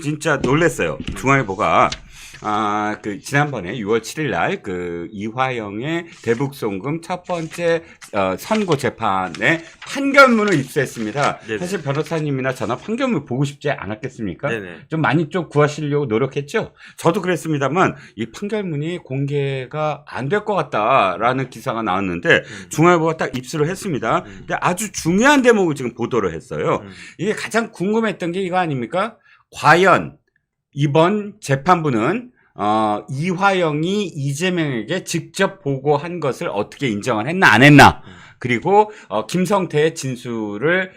진짜 놀랬어요. 중앙일보가 지난번에 6월 7일 날 이화영의 대북송금 첫 번째 선고 재판에 판결문을 입수했습니다. 네네. 사실 변호사님이나 저나 판결문 보고 싶지 않았겠습니까? 네네. 좀 많이 좀 구하시려고 노력했죠. 저도 그랬습니다만 이 판결문이 공개가 안 될 것 같다라는 기사가 나왔는데 중앙일보가 딱 입수를 했습니다. 근데 아주 중요한 대목을 지금 보도를 했어요. 이게 가장 궁금했던 게 이거 아닙니까? 과연 이번 재판부는 이화영이 이재명에게 직접 보고한 것을 어떻게 인정을 했나 안 했나, 그리고 김성태의 진술을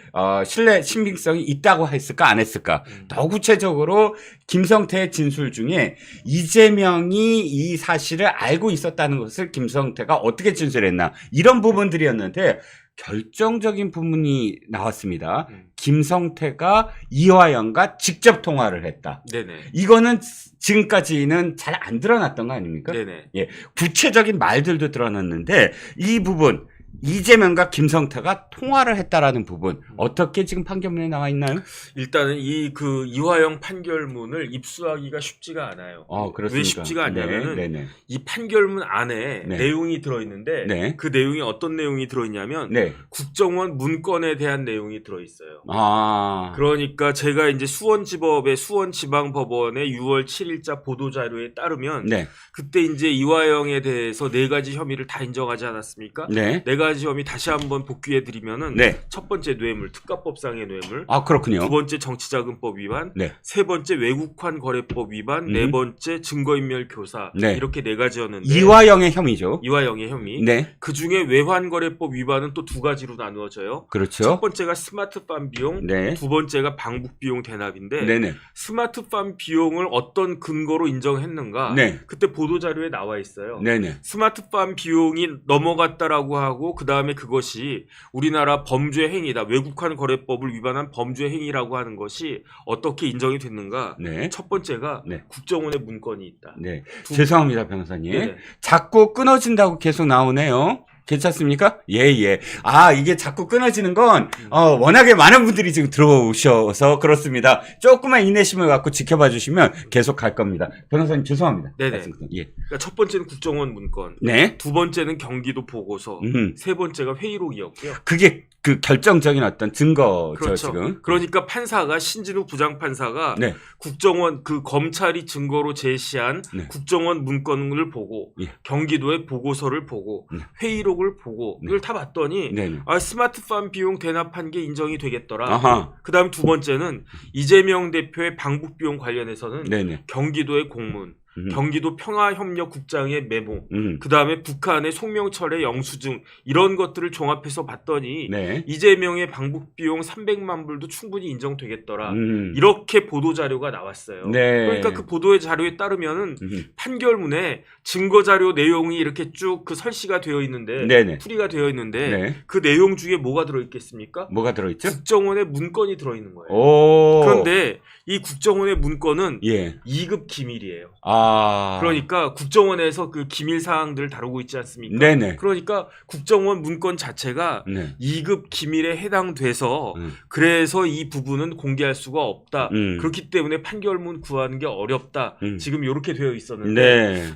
신빙성이 있다고 했을까 안 했을까. 더 구체적으로 김성태의 진술 중에 이재명이 이 사실을 알고 있었다는 것을 김성태가 어떻게 진술했나, 이런 부분들이었는데 결정적인 부분이 나왔습니다. 김성태가 이화영과 직접 통화를 했다. 네네. 이거는 지금까지는 잘 안 드러났던 거 아닙니까? 네네. 예, 구체적인 말들도 드러났는데 이 부분, 이재명과 김성태가 통화를 했다라는 부분 어떻게 지금 판결문에 나와 있나요? 일단은 이화영 판결문을 입수하기가 쉽지가 않아요. 그렇습니까? 왜 쉽지가 않냐면은 네네. 이 판결문 안에 네. 내용이 들어있는데 네. 그 내용이 어떤 내용이 들어있냐면 네. 국정원 문건에 대한 내용이 들어있어요. 아. 그러니까 제가 이제 수원지법의 수원지방법원의 6월 7일자 보도자료에 따르면 네. 그때 이제 이화영에 대해서 4가지 혐의를 다 인정하지 않았습니까? 네. 4가지 혐의 다시 한번 복귀해 드리면은 네. 첫 번째 뇌물, 특가법상의 뇌물. 그렇군요. 두 번째 정치자금법 위반, 네. 세 번째 외국환 거래법 위반, 네 번째 증거인멸 교사. 네. 이렇게 4가지였는데 이화영의 혐의죠. 이화영의 혐의. 네. 그 중에 외환 거래법 위반은 또 2가지로 나누어져요. 그렇죠. 첫 번째가 스마트팜 비용, 네. 두 번째가 방북 비용 대납인데 네네. 스마트팜 비용을 어떤 근거로 인정했는가? 네. 그때 보도 자료에 나와 있어요. 네네. 스마트팜 비용이 넘어갔다라고 하고 그 다음에 그것이 우리나라 범죄 행위다. 외국환 거래법을 위반한 범죄 행위라고 하는 것이 어떻게 인정이 됐는가? 네. 첫 번째가 네. 국정원의 문건이 있다. 네. 죄송합니다, 변호사님. 네네. 자꾸 끊어진다고 계속 나오네요. 괜찮습니까? 예. 이게 자꾸 끊어지는 건, 워낙에 많은 분들이 지금 들어오셔서 그렇습니다. 조금만 인내심을 갖고 지켜봐 주시면 계속 갈 겁니다. 변호사님, 죄송합니다. 네네. 예. 그러니까 첫 번째는 국정원 문건. 네. 두 번째는 경기도 보고서. 세 번째가 회의록이었고요. 그게 그 결정적인 어떤 증거죠, 그렇죠. 지금. 그러니까 판사가 신진우 부장판사가 네. 국정원 검찰이 증거로 제시한 네. 국정원 문건을 보고 예. 경기도의 보고서를 보고 네. 회의록을 보고 네. 이걸 다 봤더니 네네. 스마트팜 비용 대납한 게 인정이 되겠더라. 아하. 그다음 두 번째는 이재명 대표의 방북 비용 관련해서는 네네. 경기도의 공문, 경기도 평화협력국장의 메모, 그 다음에 북한의 송명철의 영수증 이런 것들을 종합해서 봤더니 네. 이재명의 방북 비용 300만 불도 충분히 인정되겠더라. 이렇게 보도 자료가 나왔어요. 네. 그러니까 그 보도의 자료에 따르면은 판결문에 증거 자료 내용이 이렇게 쭉 그 설시가 되어 있는데 네네. 풀이가 되어 있는데 네. 그 내용 중에 뭐가 들어 있겠습니까? 뭐가 들어있죠? 국정원의 문건이 들어 있는 거예요. 오. 그런데 이 국정원의 문건은 예. 2급 기밀이에요. 아. 그러니까 국정원에서 그 기밀 사항들을 다루고 있지 않습니까? 네네. 그러니까 국정원 문건 자체가 네. 2급 기밀에 해당돼서 그래서 이 부분은 공개할 수가 없다. 그렇기 때문에 판결문 구하는 게 어렵다. 지금 이렇게 되어 있었는데 네.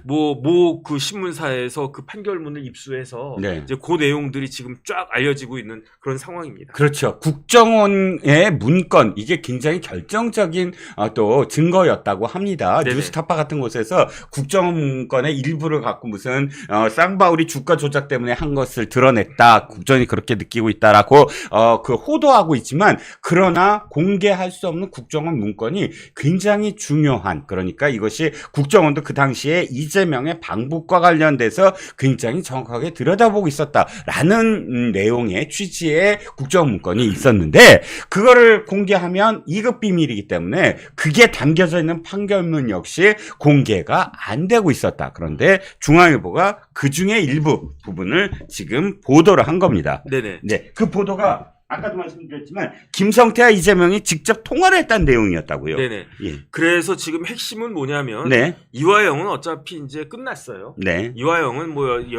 그 신문사에서 그 판결문을 입수해서 네. 이제 그 내용들이 지금 쫙 알려지고 있는 그런 상황입니다. 그렇죠. 국정원의 문건, 이게 굉장히 결정적인 또 증거였다고 합니다. 네네. 뉴스타파 같은 곳에서 국정원 문건의 일부를 갖고 무슨 쌍바울이 주가 조작 때문에 한 것을 드러냈다. 국정이 그렇게 느끼고 있다라고 호도하고 있지만, 그러나 공개할 수 없는 국정원 문건이 굉장히 중요한, 그러니까 이것이 국정원도 그 당시에 이재명의 방북과 관련돼서 굉장히 정확하게 들여다보고 있었다라는 내용의 취지의 국정원 문건이 있었는데, 그거를 공개하면 2급 비밀이기 때문에 그게 담겨져 있는 판결문 역시 공개가 안 되고 있었다. 그런데 중앙일보가 그 중에 일부 부분을 지금 보도를 한 겁니다. 네네. 네, 그 보도가 아까도 말씀드렸지만 김성태와 이재명이 직접 통화를 했다는 내용이었다고요. 네네. 예. 그래서 지금 핵심은 뭐냐면 네. 이화영은 어차피 이제 끝났어요. 네. 이화영은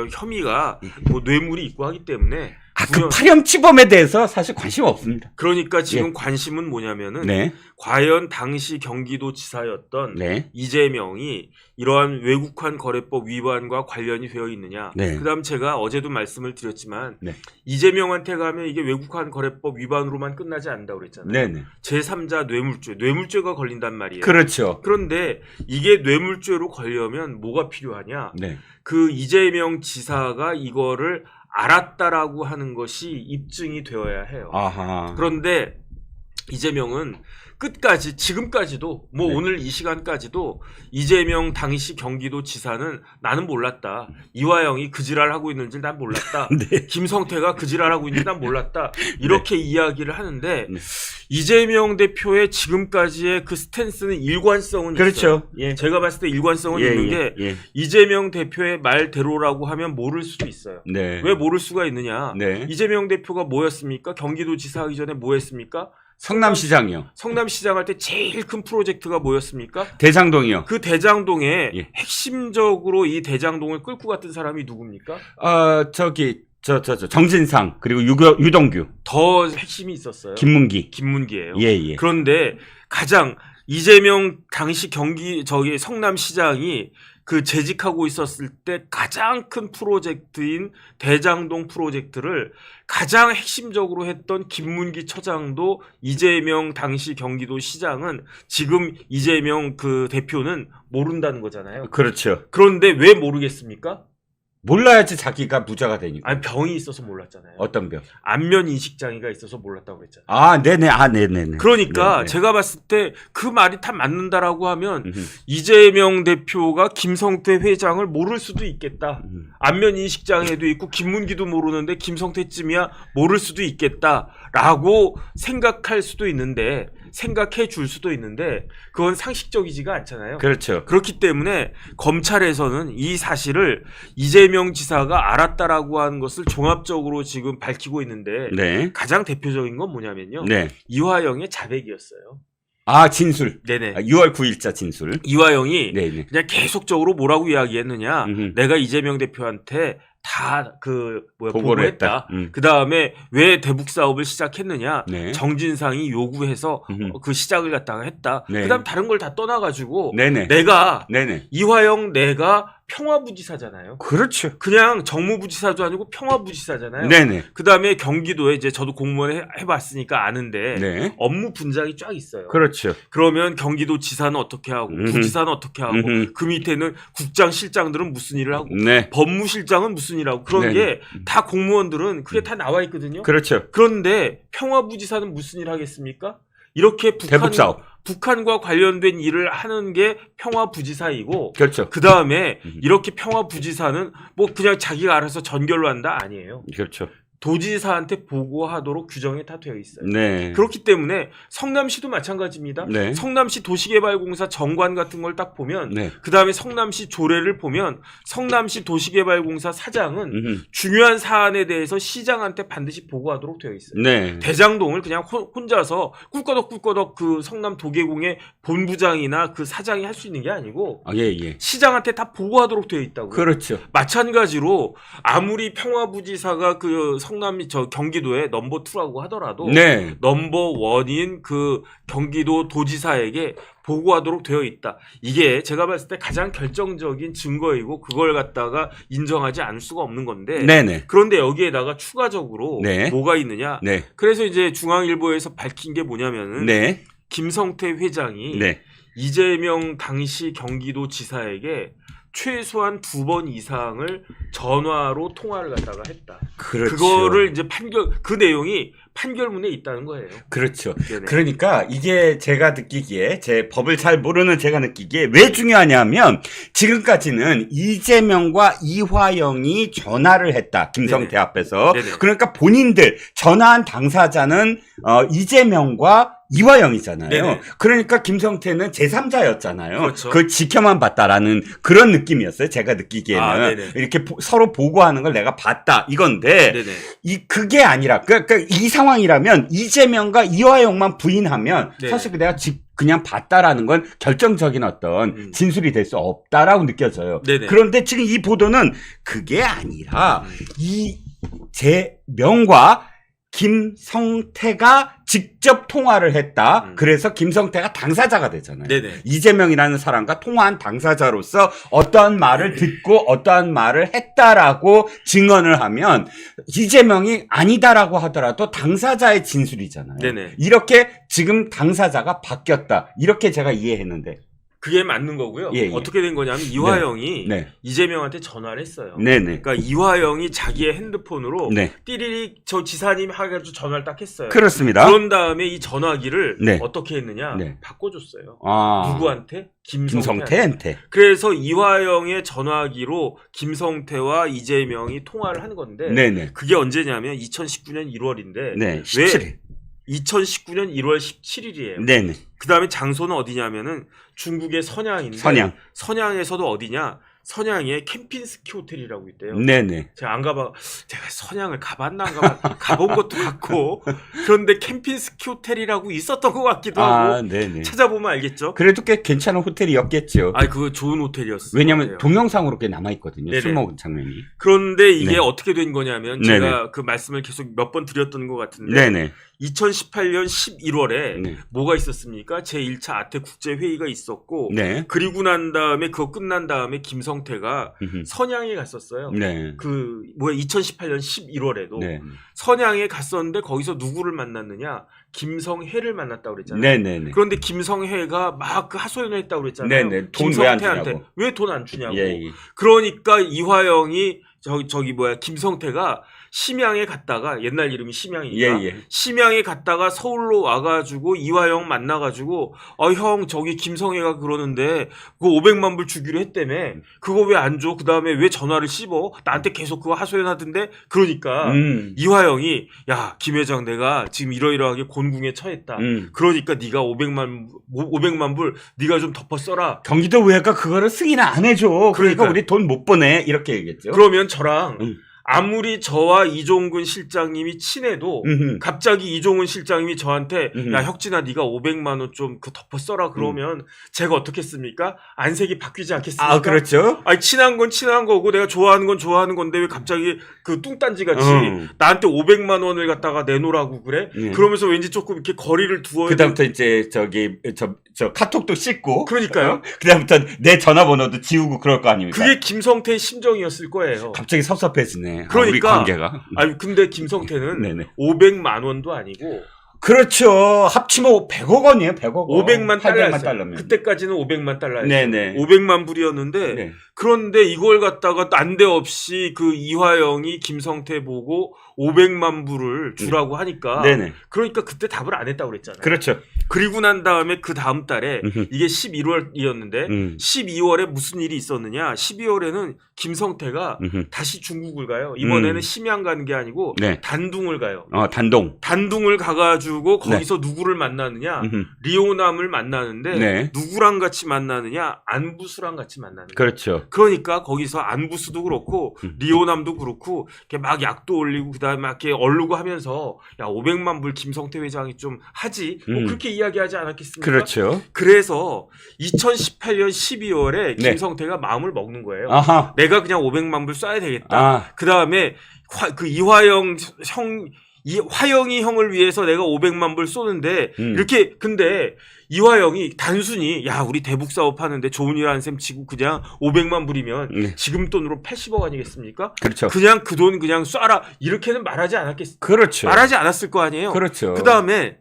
혐의가 뇌물이 있고 하기 때문에 그 파렴치범에 대해서 사실 관심 없습니다. 그러니까 지금 관심은 뭐냐면은 네. 과연 당시 경기도지사였던 네. 이재명이 이러한 외국환 거래법 위반과 관련이 되어 있느냐. 네. 그다음 제가 어제도 말씀을 드렸지만 네. 이재명한테 가면 이게 외국환 거래법 위반으로만 끝나지 않는다고 그랬잖아요. 네네. 제3자 뇌물죄가 걸린단 말이에요. 그렇죠. 그런데 이게 뇌물죄로 걸려면 뭐가 필요하냐? 네. 그 이재명 지사가 이거를 알았다라고 하는 것이 입증이 되어야 해요. 아하. 그런데 이재명은 끝까지 지금까지도 뭐 네. 오늘 이 시간까지도 이재명 당시 경기도지사는 나는 몰랐다. 이화영이 그 지랄하고 있는지 난 몰랐다. 네. 김성태가 그 지랄하고 있는지 난 몰랐다. 이렇게 이야기를 하는데 네. 이재명 대표의 지금까지의 그 스탠스는 일관성은 있어요. 그렇죠. 예. 제가 봤을 때 일관성은 예, 있는 예, 게 예. 이재명 대표의 말대로라고 하면 모를 수도 있어요. 네. 왜 모를 수가 있느냐? 네. 이재명 대표가 뭐였습니까? 경기도지사 하기 전에 뭐 했습니까? 성남시장이요. 성남시장 할 때 제일 큰 프로젝트가 뭐였습니까? 대장동이요. 그 대장동에 예. 핵심적으로 이 대장동을 끌고 갔던 사람이 누굽니까? 정진상 그리고 유동규, 더 핵심이 있었어요. 김문기예요. 예. 그런데 가장 이재명 당시 성남시장이 그 재직하고 있었을 때 가장 큰 프로젝트인 대장동 프로젝트를 가장 핵심적으로 했던 김문기 처장도 이재명 당시 경기도시장은 지금 이재명 그 대표는 모른다는 거잖아요. 그렇죠. 그런데 왜 모르겠습니까? 몰라야지 자기가 부자가 되니까. 아니 병이 있어서 몰랐잖아요. 어떤 병? 안면 인식 장애가 있어서 몰랐다고 그랬잖아요. 아, 네네. 네네네. 그러니까 네네. 제가 봤을 때 그 말이 다 맞는다라고 하면 음흠. 이재명 대표가 김성태 회장을 모를 수도 있겠다. 안면 인식 장애도 있고 김문기도 모르는데 김성태쯤이야 모를 수도 있겠다라고 생각할 수도 있는데 생각해 줄 수도 있는데 그건 상식적이지가 않잖아요. 그렇죠. 그렇기 때문에 검찰에서는 이 사실을 이재명 지사가 알았다라고 하는 것을 종합적으로 지금 밝히고 있는데 네. 가장 대표적인 건 뭐냐면요. 네. 이화영의 자백이었어요. 아, 진술. 네네. 6월 9일자 진술. 이화영이 네네. 그냥 계속적으로 뭐라고 이야기했느냐. 음흠. 내가 이재명 대표한테 다 보고를 보고했다. 했다. 그 다음에 왜 대북 사업을 시작했느냐. 네. 정진상이 요구해서 그 시작을 갖다가 했다. 네. 그 다음 다른 걸 다 떠나가지고 네네. 내가 이화영 내가 평화부지사잖아요. 그렇죠. 그냥 정무부지사도 아니고 평화부지사잖아요. 네네. 그 다음에 경기도에 이제 저도 공무원 해봤으니까 아는데 네. 업무 분장이 쫙 있어요. 그렇죠. 그러면 경기도지사는 어떻게 하고 부지사는 어떻게 하고 그 밑에는 국장 실장들은 무슨 일을 하고 네. 법무실장은 무슨 일을 하고 그런 네네. 게 다 공무원들은 그게 다 나와 있거든요. 그렇죠. 그런데 평화부지사는 무슨 일을 하겠습니까? 이렇게 대북 사업. 북한과 관련된 일을 하는 게 평화부지사이고 그렇죠. 그 다음에 이렇게 평화부지사는 뭐 그냥 자기가 알아서 전결로 한다 아니에요. 그렇죠. 도지사한테 보고하도록 규정이 다 되어 있어요. 네. 그렇기 때문에 성남시도 마찬가지입니다. 네. 성남시 도시개발공사 정관 같은 걸 딱 보면 네. 그 다음에 성남시 조례를 보면 성남시 도시개발공사 사장은 중요한 사안에 대해서 시장한테 반드시 보고하도록 되어 있어요. 네. 대장동을 그냥 혼자서 꿀꺼덕 그 성남 도계공의 본부장이나 그 사장이 할 수 있는 게 아니고 예. 시장한테 다 보고하도록 되어 있다고요. 그렇죠. 마찬가지로 아무리 평화부지사가 그 성남이 경기도의 넘버 2라고 하더라도 네. 넘버 1인 그 경기도 도지사에게 보고하도록 되어 있다. 이게 제가 봤을 때 가장 결정적인 증거이고 그걸 갖다가 인정하지 않을 수가 없는 건데 네네. 그런데 여기에다가 추가적으로 네. 뭐가 있느냐. 네. 그래서 이제 중앙일보에서 밝힌 게 뭐냐면은 네. 김성태 회장이 네. 이재명 당시 경기도지사에게 최소한 2번 이상을 전화로 통화를 갖다가 했다. 그렇죠. 그거를 이제 그 내용이 판결문에 있다는 거예요. 그렇죠. 네네. 그러니까 이게 제가 느끼기에 제 법을 잘 모르는 제가 느끼기에 왜 중요하냐면 지금까지는 이재명과 이화영이 전화를 했다. 김성태 네네. 앞에서. 네네. 그러니까 본인들 전화한 당사자는 이재명과 이화영이잖아요. 네네. 그러니까 김성태는 제3자였잖아요. 그렇죠. 그걸 지켜만 봤다라는 그런 느낌이었어요. 제가 느끼기에는. 네네. 이렇게 서로 보고하는 걸 내가 봤다. 이건데 네네. 그게 아니라 그러니까 이 상황이라면 이재명과 이화영만 부인하면 네. 사실 내가 그냥 봤다라는 건 결정적인 어떤 진술이 될 수 없다라고 느껴져요. 네네. 그런데 지금 이 보도는 그게 아니라 이 이재명과 김성태가 직접 통화를 했다. 그래서 김성태가 당사자가 되잖아요. 네네. 이재명이라는 사람과 통화한 당사자로서 어떠한 말을 듣고 어떠한 말을 했다라고 증언을 하면 이재명이 아니다라고 하더라도 당사자의 진술이잖아요. 네네. 이렇게 지금 당사자가 바뀌었다. 이렇게 제가 이해했는데. 그게 맞는 거고요. 예, 예. 어떻게 된 거냐면 이화영이 네. 이재명한테 전화를 했어요. 네네. 그러니까 이화영이 자기의 핸드폰으로 네. 띠리리 저 지사님 해가지고 전화를 딱 했어요. 그렇습니다. 그런 다음에 이 전화기를 네. 어떻게 했느냐? 네. 바꿔줬어요. 아. 누구한테? 김성태한테. 그래서 이화영의 전화기로 김성태와 이재명이 통화를 한 건데 네네. 그게 언제냐면 2019년 1월인데 네. 17일. 2019년 1월 17일이에요. 네네. 그 다음에 장소는 어디냐면은 중국의 선양인데 선양. 선양에서도 어디냐? 선양에 캠핑스키 호텔이라고 있대요. 네네. 제가 안 가봐, 제가 선양을 가봤나 안 가봤나 가본 것도 같고 그런데 캠핑스키 호텔이라고 있었던 것 같기도 하고 아, 네네. 찾아보면 알겠죠. 그래도 꽤 괜찮은 호텔이었겠죠. 아니 그거 좋은 호텔이었어요. 왜냐면 동영상으로 꽤 남아있거든요. 네네. 술 먹은 장면이. 그런데 이게 네. 어떻게 된 거냐면 네네. 제가 그 말씀을 계속 몇 번 드렸던 것 같은데 네네. 2018년 11월에 네. 뭐가 있었습니까? 제1차 아태 국제회의가 있었고 네. 그리고 난 다음에 그거 끝난 다음에 김성태가 음흠. 선양에 갔었어요. 네. 그 뭐야 2018년 11월에도 네. 선양에 갔었는데 거기서 누구를 만났느냐? 김성혜를 만났다고 그랬잖아요. 네네네. 그런데 김성혜가 막 그 하소연을 했다고 그랬잖아요. 네네. 돈 왜 안 김성태한테 주냐고. 왜 돈 안 주냐고. 예, 예. 그러니까 이화영이 저기 뭐야 김성태가 심양에 갔다가 옛날 이름이 심양이니까 예, 예. 심양에 갔다가 서울로 와가지고 이화영 만나가지고 형 저기 김성애가 그러는데 그거 500만 불 주기로 했다며 그거 왜 안 줘? 그 다음에 왜 전화를 씹어? 나한테 계속 그거 하소연하던데 그러니까 이화영이 야 김 회장 내가 지금 이러이러하게 곤궁에 처했다. 그러니까 네가 500만 불 네가 좀 덮어 써라. 경기도 의회가 그거를 승인을 안 해줘. 그러니까 그러니까요. 우리 돈 못 보내. 이렇게 얘기했죠. 그러면 저랑 음. 아무리 저와 이종근 실장님이 친해도 갑자기 이종근 실장님이 저한테 야 혁진아 네가 500만 원 좀 그 덮어 써라 그러면 제가 어떻겠습니까? 안색이 바뀌지 않겠습니까? 아, 그렇죠. 아니 친한 건 친한 거고 내가 좋아하는 건 좋아하는 건데 왜 갑자기 그 뚱딴지 같이 나한테 500만 원을 갖다가 내놓으라고 그래? 그러면서 왠지 조금 이렇게 거리를 두어야 그다음부터 이제 저 카톡도 씻고. 그러니까요. 그다음부터 내 전화번호도 지우고 그럴 거 아닙니까? 그게 김성태의 심정이었을 거예요. 갑자기 섭섭해지네. 그러니까 우리 관계가. 아니 근데 김성태는 네네. 500만 원도 아니고 그렇죠. 합치면 100억 원이에요. 100억 원. 500만 800만 달러였어요. 달러면. 그때까지는 500만 달러였어요. 네네. 500만 불이었는데 네. 그런데 이걸 갖다가 난데없이 그 이화영이 김성태 보고 500만 불을 주라고 하니까 네네. 그러니까 그때 답을 안 했다고 그랬잖아요. 그렇죠. 그리고 난 다음에 그 다음 달에 이게 11월이었는데 12월에 무슨 일이 있었느냐? 12월에는 김성태가 다시 중국을 가요. 이번에는 심양 가는 게 아니고 네. 단둥을 가요. 단동. 단둥을 가가지고 거기서 누구를 만나느냐? 리오남을 만나는데 네. 누구랑 같이 만나느냐? 안부수랑 같이 만나는 거예요. 그렇죠. 그러니까 거기서 안부수도 그렇고 리오남도 그렇고 이렇게 막 약도 올리고 그다음에 막 이렇게 얼르고 하면서 야 500만 불 김성태 회장이 좀 하지 뭐 그렇게 이야기하지 않았겠습니까? 그렇죠. 그래서 2018년 12월에 네. 김성태가 마음을 먹는 거예요. 아하. 내가 그냥 500만 불 쏴야 되겠다. 아. 그다음에 그 이화영 형 화영이 형을 위해서 내가 500만 불 쏘는데 이렇게 근데 이화영이 단순히 야 우리 대북 사업 하는데 좋은 일 하는 셈 치고 그냥 500만 불이면 지금 돈으로 80억 아니겠습니까? 그렇죠. 그냥 그 돈 그냥 쏴라 이렇게는 말하지 않았겠습니까? 그렇죠. 말하지 않았을 거 아니에요. 그렇죠. 그다음에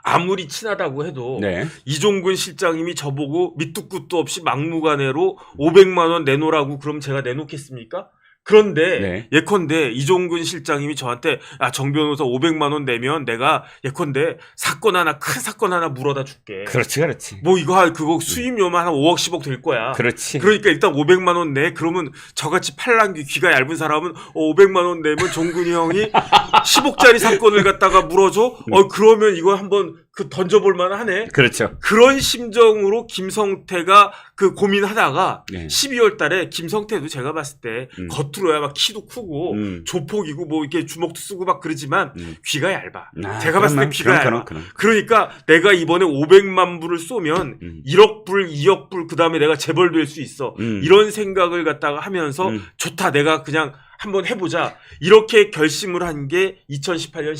아무리 친하다고 해도 네. 이종근 실장님이 저보고 밑도 끝도 없이 막무가내로 500만 원 내놓으라고 그럼 제가 내놓겠습니까? 그런데 네. 예컨대 이종근 실장님이 저한테 정 변호사 500만 원 내면 내가 예컨대 큰 사건 하나 물어다 줄게. 그렇지. 뭐 그거 수임료만 한 5억 10억 될 거야. 그렇지. 그러니까 일단 500만 원 내. 그러면 저같이 팔랑귀 귀가 얇은 사람은 500만 원 내면 종근이 형이 10억짜리 사건을 갖다가 물어줘. 그러면 이거 한번 던져볼 만하네. 그렇죠. 그런 심정으로 김성태가 그 고민하다가 네. 12월 달에 김성태도 제가 봤을 때 겉으로야 막 키도 크고 조폭이고 뭐 이렇게 주먹도 쓰고 막 그러지만 귀가 얇아. 제가 봤을 때 귀가 얇아. 그러니까 내가 이번에 500만 불을 쏘면 1억 불, 2억 불 그다음에 내가 재벌될 수 있어. 이런 생각을 갖다가 하면서 좋다. 내가 그냥 한번 해보자 이렇게 결심을 한 게 2018년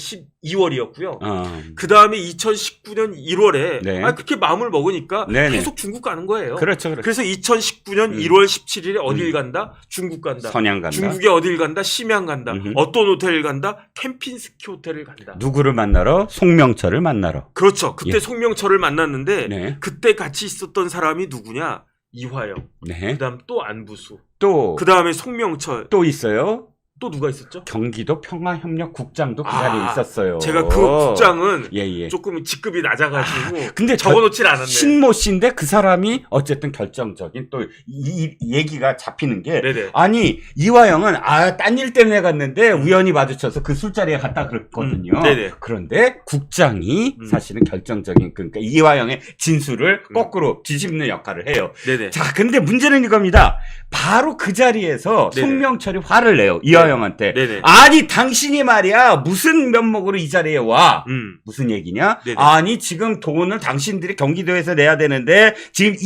12월이었고요. 그 다음에 2019년 1월에 네. 그렇게 마음을 먹으니까 네네. 계속 중국 가는 거예요. 그렇죠, 그렇죠. 그래서 2019년 1월 17일에 어딜 간다? 중국 간다. 선양 간다. 중국에 어딜 간다? 심양 간다. 음흠. 어떤 호텔을 간다? 캠핑스키 호텔을 간다. 누구를 만나러? 송명철을 만나러. 그렇죠. 그때 예. 송명철을 만났는데 네. 그때 같이 있었던 사람이 누구냐? 이화영. 네. 그다음 또 안부수. 또 그다음에 송명철. 또 있어요. 또 누가 있었죠? 경기도 평화협력국장도 그 자리에 있었어요. 제가 그 국장은 예. 조금 직급이 낮아가지고 근데 적어놓질 않았네. 신모 씨인데 그 사람이 어쨌든 결정적인 또 이 얘기가 잡히는 게 네네. 아니 이화영은 딴 일 때문에 갔는데 우연히 마주쳐서 그 술자리에 갔다 그랬거든요. 네네. 그런데 국장이 사실은 결정적인 그러니까 이화영의 진술을 거꾸로 뒤집는 역할을 해요. 네네. 자, 근데 문제는 이겁니다. 바로 그 자리에서 네네. 송명철이 화를 내요. 이화영한테. 네네. 아니 당신이 말이야 무슨 면목으로 이 자리에 와? 무슨 얘기냐? 네네. 아니 지금 돈을 당신들이 경기도에서 내야 되는데 지금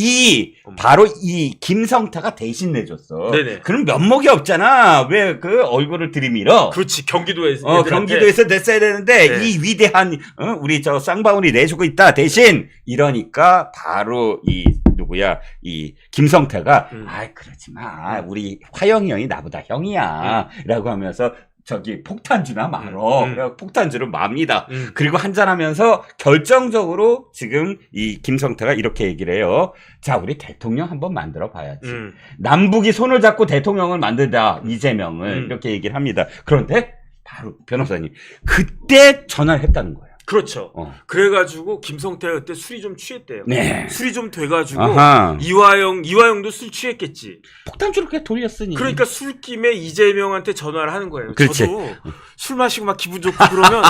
바로 이 김성태가 대신 내줬어. 네네. 그럼 면목이 없잖아. 왜 그 얼굴을 들이밀어? 그렇지 경기도에서 경기도에서 냈어야 되는데 네. 이 위대한 우리 저 쌍방울이 내주고 있다 대신 이러니까 바로 이 누구야 이 김성태가 그러지 마 우리 화영이 형이 나보다 형이야 라고 하면서 저기 폭탄주나 말어. 그래서 폭탄주를 맙니다. 그리고 한잔하면서 결정적으로 지금 이 김성태가 이렇게 얘기를 해요. 자, 우리 대통령 한번 만들어 봐야지. 남북이 손을 잡고 대통령을 만들자. 이재명을. 이렇게 얘기를 합니다. 그런데 바로 변호사님 그때 전화를 했다는 거예요. 그렇죠. 그래가지고 김성태가 그때 술이 좀 취했대요. 네. 술이 좀 돼가지고 아하. 이화영도 술 취했겠지. 폭탄주를 꽤 돌렸으니. 그러니까 술김에 이재명한테 전화를 하는 거예요. 그렇지. 저도 술 마시고 막 기분 좋고 그러면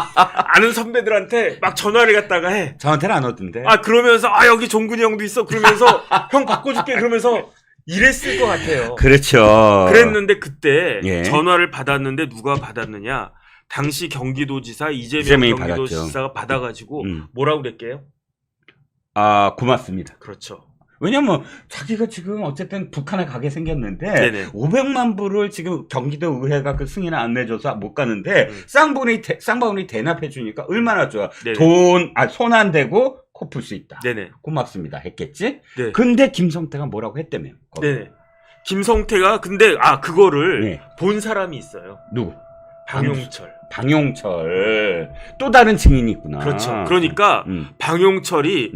아는 선배들한테 막 전화를 갖다가 해. 저한테는 안 오던데. 그러면서 여기 종근이 형도 있어. 그러면서 형 바꿔줄게. 그러면서 이랬을 것 같아요. 그렇죠. 그랬는데 그때 예. 전화를 받았는데 누가 받았느냐? 당시 경기도지사 이재명이 이재명 경기도지사가 받아가지고 뭐라고 그랬게요? 고맙습니다. 그렇죠. 왜냐면 자기가 지금 어쨌든 북한에 가게 생겼는데 네네. 500만 불을 지금 경기도 의회가 그 승인을 안 내줘서 못 가는데 쌍방울이 대납해 주니까 얼마나 좋아. 손 안 대고 코 풀 수 있다. 네네. 고맙습니다 했겠지. 네. 근데 김성태가 뭐라고 했다며. 네네. 김성태가 근데 그거를 네. 본 사람이 있어요. 누구? 방용철. 또 다른 증인이 있구나. 그렇죠. 그러니까 방용철이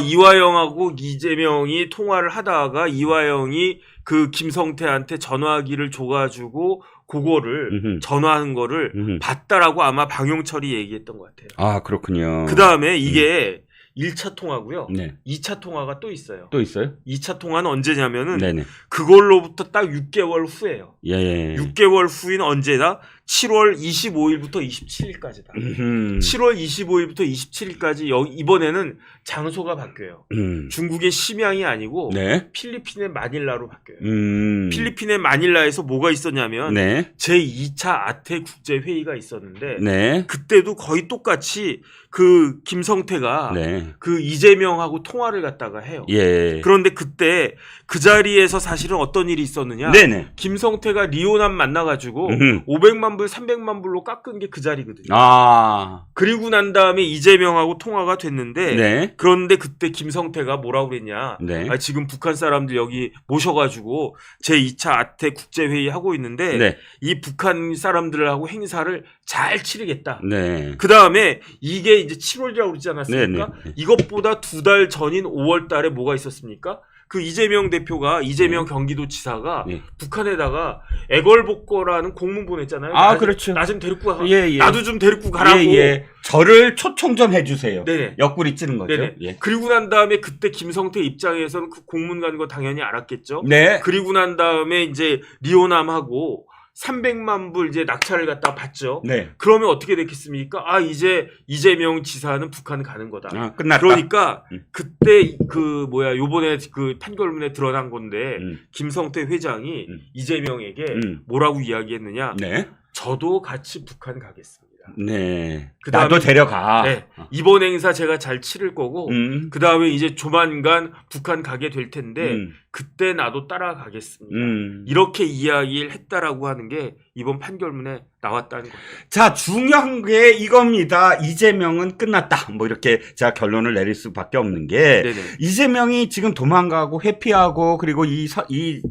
이화영하고 이재명이 통화를 하다가 이화영이 그 김성태한테 전화기를 줘가지고 그거를 전화하는 거를 봤다라고 아마 방용철이 얘기했던 것 같아요. 그렇군요. 그 다음에 이게 1차 통화고요. 네. 2차 통화가 또 있어요. 또 있어요? 2차 통화는 언제냐면은 네네. 그걸로부터 딱 6개월 후예요. 예. 6개월 후인 언제다? 7월 25일부터 27일까지다. 7월 25일부터 27일까지 이번에는 장소가 바뀌어요. 중국의 심양이 아니고 네. 필리핀의 마닐라로 바뀌어요. 필리핀의 마닐라에서 뭐가 있었냐면 네. 제2차 아태 국제회의가 있었는데 네. 그때도 거의 똑같이 그 김성태가 네. 그 이재명하고 통화를 갖다가 해요. 예. 그런데 그때 그 자리에서 사실은 어떤 일이 있었느냐? 네네. 김성태가 리오남 만나가지고 500만 불, 300만 불로 깎은 게 그 자리거든요. 그리고 난 다음에 이재명하고 통화가 됐는데 네. 그런데 그때 김성태가 뭐라고 그랬냐? 네. 지금 북한 사람들 여기 모셔가지고 제2차 아태 국제회의 하고 있는데 네. 이 북한 사람들하고 행사를 잘 치르겠다. 네. 그 다음에 이게 이제 7월이라고 그러지 않았습니까? 네네. 이것보다 2달 전인 5월 달에 뭐가 있었습니까? 그 이재명 대표가 이재명 경기도지사가 북한에다가 애걸복거라는 공문 보냈잖아요. 그렇죠. 나 좀 데리고 가. 예. 나도 좀 데리고 가라고. 저를 초청 좀 해주세요. 네네. 옆구리 찌는 거죠. 네네. 예. 그리고 난 다음에 그때 김성태 입장에서는 그 공문 간 거 당연히 알았겠죠. 네. 그리고 난 다음에 이제 리오남하고 300만 불 이제 낙찰을 갖다 받죠. 네. 그러면 어떻게 됐겠습니까? 이제 이재명 지사는 북한 가는 거다. 끝났다. 그러니까 그때 요번에 그 판결문에 드러난 건데 김성태 회장이 이재명에게 뭐라고 이야기했느냐? 네. 저도 같이 북한 가겠습니다. 네. 그다음에- 나도 데려가. 네. 이번 행사 제가 잘 치를 거고 그 다음에 이제 조만간 북한 가게 될 텐데 그때 나도 따라가겠습니다. 이렇게 이야기를 했다라고 하는 게 이번 판결문에 나왔다는 거예요. 자, 중요한 게 이겁니다. 이재명은 끝났다. 뭐 이렇게 제가 결론을 내릴 수밖에 없는 게 네네. 이재명이 지금 도망가고 회피하고 그리고 이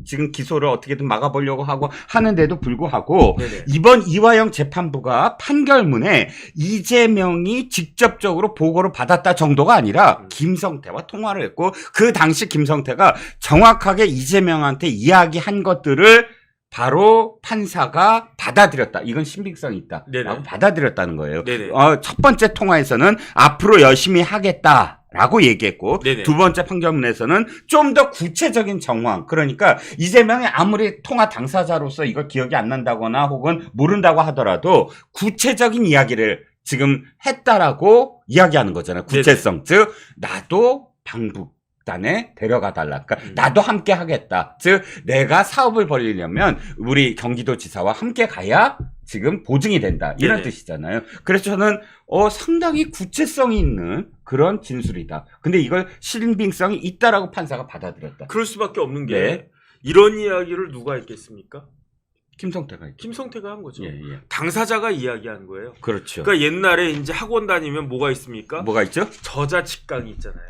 지금 기소를 어떻게든 막아보려고 하고 하는데도 불구하고 네네. 이번 이화영 재판부가 판결문에 이재명이 직접적으로 보고를 받았다 정도가 아니라 김성태와 통화를 했고 그 당시 김성태가 정확하게 이재명한테 이야기한 것들을 바로 판사가 받아들였다. 이건 신빙성이 있다. 네네. 라고 받아들였다는 거예요. 네네. 첫 번째 통화에서는 앞으로 열심히 하겠다. 라고 얘기했고 네네. 두 번째 판결문에서는 좀 더 구체적인 정황, 그러니까 이재명이 아무리 통화 당사자로서 이걸 기억이 안 난다거나 혹은 모른다고 하더라도 구체적인 이야기를 지금 했다라고 이야기하는 거잖아요. 구체성. 즉 나도 방북단에 데려가 달라. 그러니까 나도 함께 하겠다. 즉 내가 사업을 벌이려면 우리 경기도지사와 함께 가야 지금 보증이 된다. 이런 네네. 뜻이잖아요. 그래서 저는 상당히 구체성이 있는 그런 진술이다. 근데 이걸 신빙성이 있다라고 판사가 받아들였다. 그럴 수밖에 없는 게 네. 이런 이야기를 누가 했겠습니까? 김성태가 있죠. 김성태가 한 거죠. 예, 예. 당사자가 이야기한 거예요. 그렇죠. 그러니까 옛날에 이제 학원 다니면 뭐가 있습니까? 뭐가 있죠? 저자직강이 있잖아요.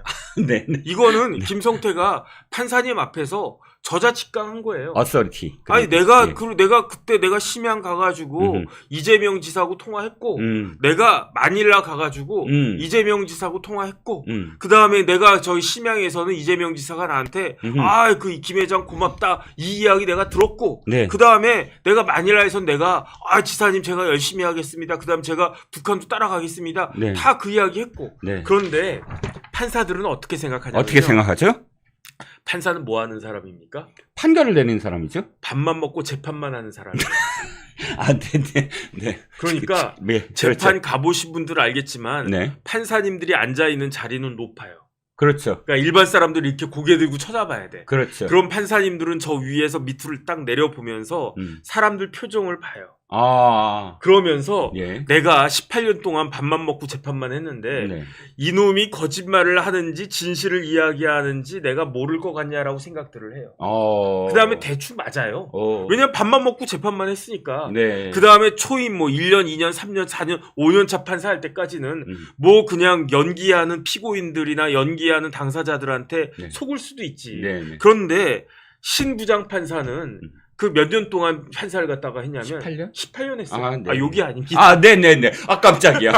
네. 네. 이거는 김성태가 판사님 앞에서 저자직강 한 거예요. 어서리티. 아니 그러니까. 내가 그때 내가 심양 가가지고 이재명 지사하고 통화했고 내가 마닐라 가가지고 이재명 지사하고 통화했고 그 다음에 내가 저희 심양에서는 이재명 지사가 나한테 그 김 회장 고맙다 이 이야기 내가 들었고 네. 그 다음에 내가 마닐라에선 내가 지사님 제가 열심히 하겠습니다. 그 다음 제가 북한도 따라가겠습니다. 네. 다 그 이야기 했고 네. 그런데 판사들은 어떻게 생각하냐면요. 어떻게 생각하죠? 판사는 뭐 하는 사람입니까? 판결을 내는 사람이죠? 밥만 먹고 재판만 하는 사람이에요. 네. 네. 그러니까 네. 재판 가보신 분들은 알겠지만 네. 판사님들이 앉아있는 자리는 높아요. 그렇죠. 그러니까 일반 사람들이 이렇게 고개 들고 쳐다봐야 돼. 그렇죠. 그럼 판사님들은 저 위에서 밑으로 딱 내려보면서 사람들 표정을 봐요. 그러면서 예. 내가 18년 동안 밥만 먹고 재판만 했는데 네. 이놈이 거짓말을 하는지 진실을 이야기하는지 내가 모를 것 같냐라고 생각들을 해요. 그 다음에 대충 맞아요. 왜냐면 밥만 먹고 재판만 했으니까. 네. 그 다음에 초임 1년, 2년, 3년, 4년, 5년 차 판사할 때까지는 그냥 연기하는 피고인들이나 연기하는 당사자들한테 네. 속을 수도 있지. 네. 그런데 신부장 판사는 그 몇 년 동안 판사를 갖다가 했냐면 18년? 18년 했어요. 네. 여기 아닙니다. 네네네. 깜짝이야.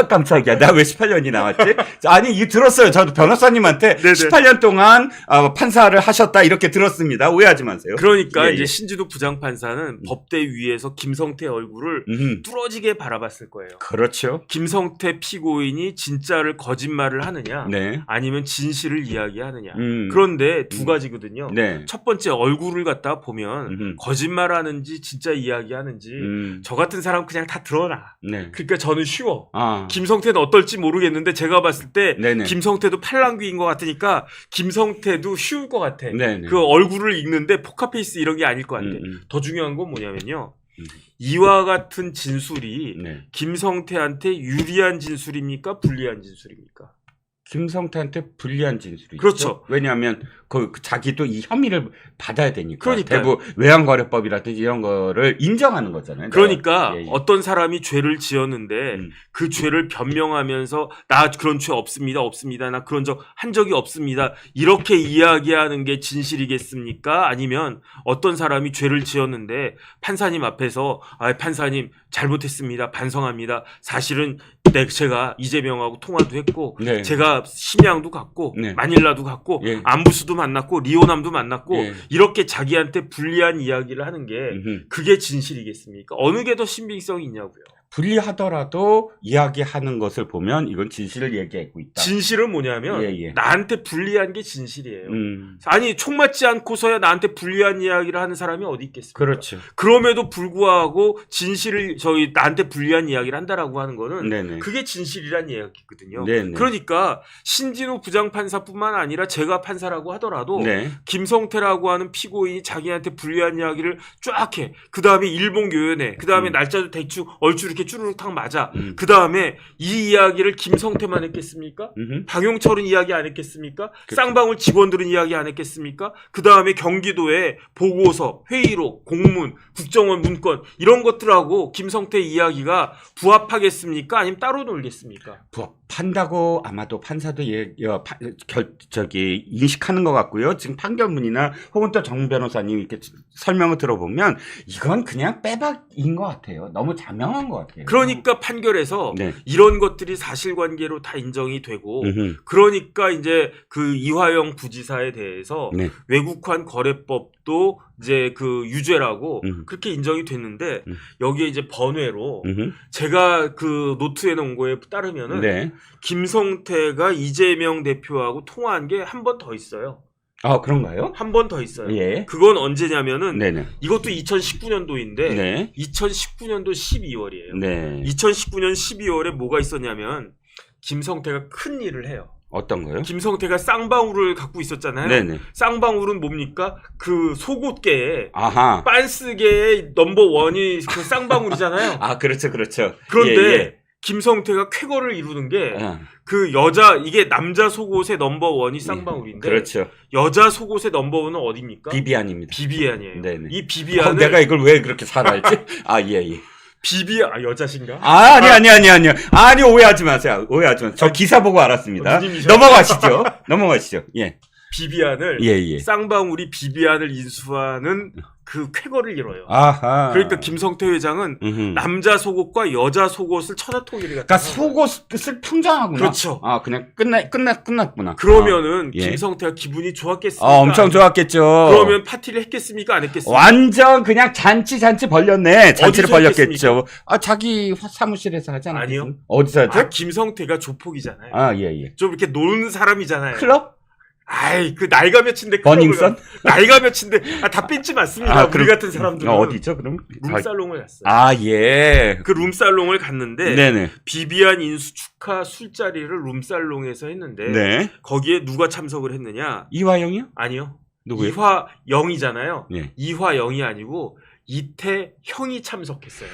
깜짝이야. 나 왜 18년이 나왔지? 아니, 이 들었어요. 저도 변호사님한테 네네. 18년 동안 판사를 하셨다. 이렇게 들었습니다. 오해하지 마세요. 그러니까 예, 이제 예. 신진욱 부장판사는 법대 위에서 김성태 얼굴을 뚫어지게 바라봤을 거예요. 그렇죠. 김성태 피고인이 진짜를 거짓말을 하느냐 네. 아니면 진실을 이야기하느냐. 음. 그런데 두 가지거든요. 네. 첫 번째 얼굴을 갖다 보면 거짓말하는지 진짜 이야기하는지 저 같은 사람 그냥 다 드러나. 네. 그러니까 저는 쉬워. 아. 김성태는 어떨지 모르겠는데 제가 봤을 때 네네. 김성태도 팔랑귀인 것 같으니까 김성태도 쉬울 것 같아. 네네. 그 얼굴을 읽는데 포카페이스 이런 게 아닐 것 같아. 더 중요한 건 뭐냐면요. 이와 같은 진술이 네. 김성태한테 유리한 진술입니까? 불리한 진술입니까? 김성태한테 불리한 진술이죠. 그렇죠. 왜냐하면 자기도 이 혐의를 받아야 되니까. 그러니까요. 대부 외환거래법이라든지 이런 거를 인정하는 거잖아요. 그러니까 예, 예. 어떤 사람이 죄를 지었는데 그 죄를 변명하면서 나 그런 죄 없습니다. 나 그런 적 한 적이 없습니다. 이렇게 이야기하는 게 진실이겠습니까? 아니면 어떤 사람이 죄를 지었는데 판사님 앞에서 판사님 잘못했습니다. 반성합니다. 사실은 제가 이재명하고 통화도 했고 네. 제가 심양도 갔고 네. 마닐라도 갔고 예. 안부수도 만났고 리오남도 만났고 예. 이렇게 자기한테 불리한 이야기를 하는 게 그게 진실이겠습니까? 어느 게 더 신빙성이 있냐고요. 불리하더라도 이야기하는 것을 보면 이건 진실을 얘기하고 있다. 진실은 뭐냐면 예, 예. 나한테 불리한 게 진실이에요. 음. 아니 총 맞지 않고서야 나한테 불리한 이야기를 하는 사람이 어디 있겠습니까? 그렇죠. 그럼에도 불구하고 진실을 나한테 불리한 이야기를 한다라고 하는 거는 네네. 그게 진실이란 이야기거든요. 네네. 그러니까 신진우 부장판사뿐만 아니라 제가 판사라고 하더라도 네. 김성태라고 하는 피고인이 자기한테 불리한 이야기를 쫙 해. 그 다음에 일본 교연해. 그 다음에 날짜도 대충 얼추 이렇게 이렇게 쭈루룩 탁 맞아. 그 다음에 이 이야기를 김성태만 했겠습니까? 방용철은 이야기 안 했겠습니까? 그쵸. 쌍방울 직원들은 이야기 안 했겠습니까? 그 다음에 경기도에 보고서, 회의록, 공문, 국정원 문건 이런 것들하고 김성태 이야기가 부합하겠습니까? 아니면 따로 놀겠습니까? 부합한다고 아마도 판사도 인식하는 것 같고요. 지금 판결문이나 혹은 또 정 변호사님 이렇게 설명을 들어보면 이건 그냥 빼박인 것 같아요. 너무 자명한 것 같아요. 그러니까 판결에서 네. 이런 것들이 사실관계로 다 인정이 되고 그러니까 이제 그 이화영 부지사에 대해서 네. 외국환 거래법도 이제 그 유죄라고 그렇게 인정이 됐는데 여기에 이제 번외로 제가 그 노트에 놓은 거에 따르면은 네. 김성태가 이재명 대표하고 통화한 게 한 번 더 있어요. 아, 그런가요? 한 번 더 있어요. 예. 그건 언제냐면은 네네. 이것도 2019년도인데 네. 2019년도 12월이에요. 네. 2019년 12월에 뭐가 있었냐면 김성태가 큰 일을 해요. 어떤 거요? 김성태가 쌍방울을 갖고 있었잖아요. 네네. 쌍방울은 뭡니까? 그 속옷계에 아하. 빤스계의 넘버원이 그 쌍방울이잖아요. 아, 그렇죠, 그렇죠. 그런데 예, 예. 김성태가 쾌거를 이루는 게 아, 그 여자 이게 남자 속옷의 넘버원이 쌍방울인데 그렇죠. 여자 속옷의 넘버원은 어디입니까? 비비안입니다. 비비안이에요. 네네. 이 비비안을 내가 이걸 왜 그렇게 잘 알지? 아, 예, 예. 여자신가? 아니, 오해하지 마세요. 오해하지 마세요. 저 기사 보고 알았습니다. 누님이셔? 넘어가시죠. 예. 비비안을 예, 예. 쌍방울이 비비안을 인수하는 그 쾌거를 이뤄요. 아하. 그러니까 김성태 회장은 남자 속옷과 여자 속옷을 천하통일을 갖다 그러니까 속옷을 평장하구나. 그렇죠. 아, 그냥 끝났구나. 그러면은 예. 김성태가 기분이 좋았겠습니까? 엄청 좋았겠죠. 그러면 파티를 했겠습니까? 안 했겠습니까? 완전 그냥 잔치 벌렸네. 잔치를 어디서 벌렸겠죠. 했겠습니까? 아, 자기 사무실에서 하지 않았어요? 아니요. 어디서 하죠? 김성태가 조폭이잖아요. 아, 예, 예. 좀 이렇게 노는 사람이잖아요. 클럽? 아이, 그 나이가 몇인데 버닝썬? 나이가 몇인데 다 뺀지 맞습니다. 우리 같은 사람들은 어디죠, 그럼? 룸살롱을 갔어요. 아, 예. 그 룸살롱을 갔는데 네네. 비비안 인수 축하 술자리를 룸살롱에서 했는데 네. 거기에 누가 참석을 했느냐? 이화영이요? 아니요. 누구요? 이화영이잖아요. 네. 이화영이 아니고 이태형이 참석했어요.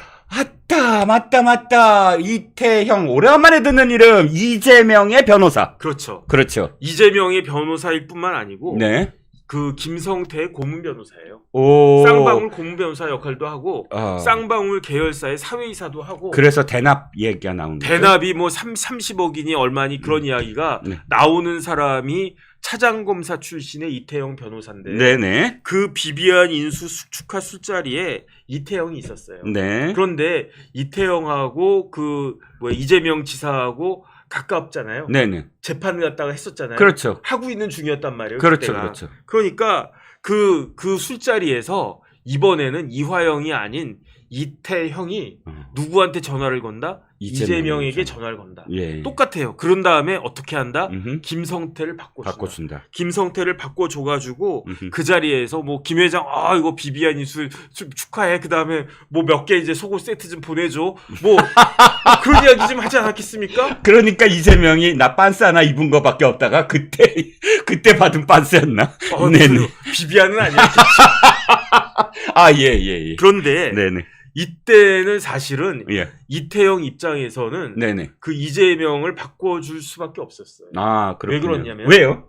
맞다. 이태형. 오래간만에 듣는 이름. 이재명의 변호사. 그렇죠. 그렇죠. 이재명의 변호사일 뿐만 아니고 네. 그 김성태의 고문 변호사예요. 오. 쌍방울 고문 변호사 역할도 하고 어. 쌍방울 계열사의 사회이사도 하고 그래서 대납 얘기가 나오는 거죠. 대납이 뭐 30억이니 얼마니 그런 이야기가 네. 나오는 사람이 차장검사 출신의 이태영 변호사인데 네네. 그 비비안 인수 축하 술자리에 이태영이 있었어요. 네. 그런데 이태영하고 그 이재명 지사하고 가깝잖아요. 네네. 재판을 갖다가 했었잖아요. 그렇죠. 하고 있는 중이었단 말이에요. 그렇죠. 그때가. 그렇죠. 그러니까 그 술자리에서 이번에는 이화영이 아닌 이태형이 누구한테 전화를 건다? 이재명에게 전화를 건다. 예. 똑같아요. 그런 다음에 어떻게 한다? 음흠. 김성태를 바꿔준다. 바꿔준다. 김성태를 바꿔줘가지고 음흠. 그 자리에서 뭐 김 회장 이거 비비안 인수 축하해. 그 다음에 뭐 몇 개 이제 속옷 세트 좀 보내줘. 뭐 그런 이야기 좀 하지 않았겠습니까? 그러니까 이재명이 나 빤스 하나 입은 거밖에 없다가 그때 받은 빤스였나? 네네. 비비안은 아니었겠지. 아, 예. 그런데 네네. 이때는 사실은 예. 이태영 입장에서는 네네. 그 이재명을 바꿔줄 수밖에 없었어요. 아, 그렇군요. 왜 그러냐면 왜요?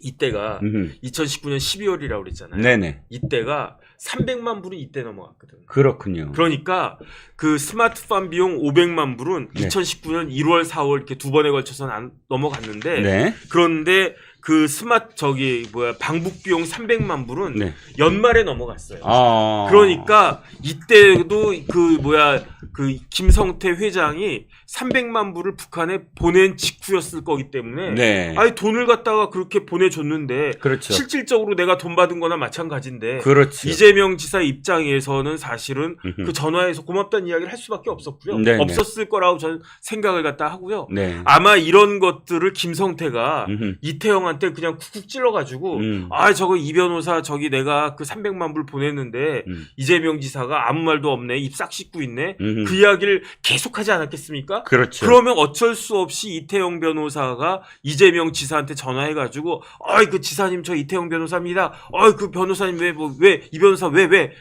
이때가 음흠. 2019년 12월이라고 그랬잖아요. 네네. 이때가 300만 불이 이때 넘어갔거든요. 그렇군요. 그러니까 그 스마트폰 비용 500만 불은 네. 2019년 1월, 4월 이렇게 두 번에 걸쳐서 넘어갔는데 네. 그런데 그 방북 비용 300만 불은 네. 연말에 넘어갔어요. 아. 그러니까 이때도 그 김성태 회장이 300만 불을 북한에 보낸 직후였을 거기 때문에 네. 아니 돈을 갖다가 그렇게 보내줬는데 그렇죠. 실질적으로 내가 돈 받은 거나 마찬가지인데 그렇죠. 이재명 지사 입장에서는 사실은 음흠. 그 전화해서 고맙다는 이야기를 할 수밖에 없었고요. 네네. 없었을 거라고 저는 생각을 갖다 하고요. 네. 아마 이런 것들을 김성태가 음흠. 이태영한테 그냥 쿡쿡 찔러가지고 저거 이 변호사 내가 그 300만 불 보냈는데 이재명 지사가 아무 말도 없네 입 싹 씻고 있네 그 이야기를 계속하지 않았겠습니까? 그렇죠. 그러면 어쩔 수 없이 이태영 변호사가 이재명 지사한테 전화해가지고, 그 지사님 저 이태영 변호사입니다. 그 변호사님 왜 이 변호사 왜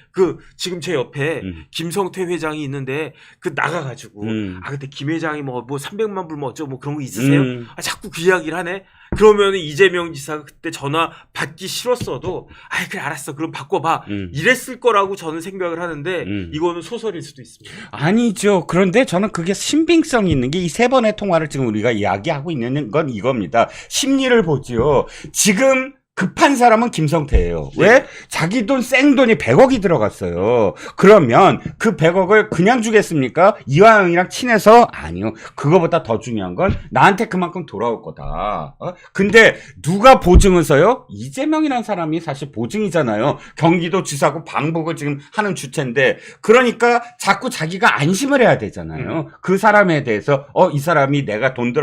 지금 제 옆에 김성태 회장이 있는데 나가가지고 근데 김 회장이 뭐 300만 불 뭐 어쩌고 뭐 그런 거 있으세요? 자꾸 그 이야기를 하네. 그러면 이재명 지사가 그때 전화 받기 싫었어도 그래 알았어 그럼 바꿔봐 이랬을 거라고 저는 생각을 하는데 이거는 소설일 수도 있습니다. 아니죠. 그런데 저는 그게 신빙성이 있는 게 이 세 번의 통화를 지금 우리가 이야기하고 있는 건 이겁니다. 심리를 보지요. 지금 급한 사람은 김성태예요. 네. 왜? 자기 돈 생돈이 100억이 들어갔어요. 그러면 그 100억을 그냥 주겠습니까? 이화영이랑 친해서? 아니요. 그거보다 더 중요한 건 나한테 그만큼 돌아올 거다. 근데 누가 보증을 서요? 이재명이라는 사람이 사실 보증이잖아요. 경기도 지사고 방북을 지금 하는 주체인데 그러니까 자꾸 자기가 안심을 해야 되잖아요. 그 사람에 대해서 이 사람이 내가 돈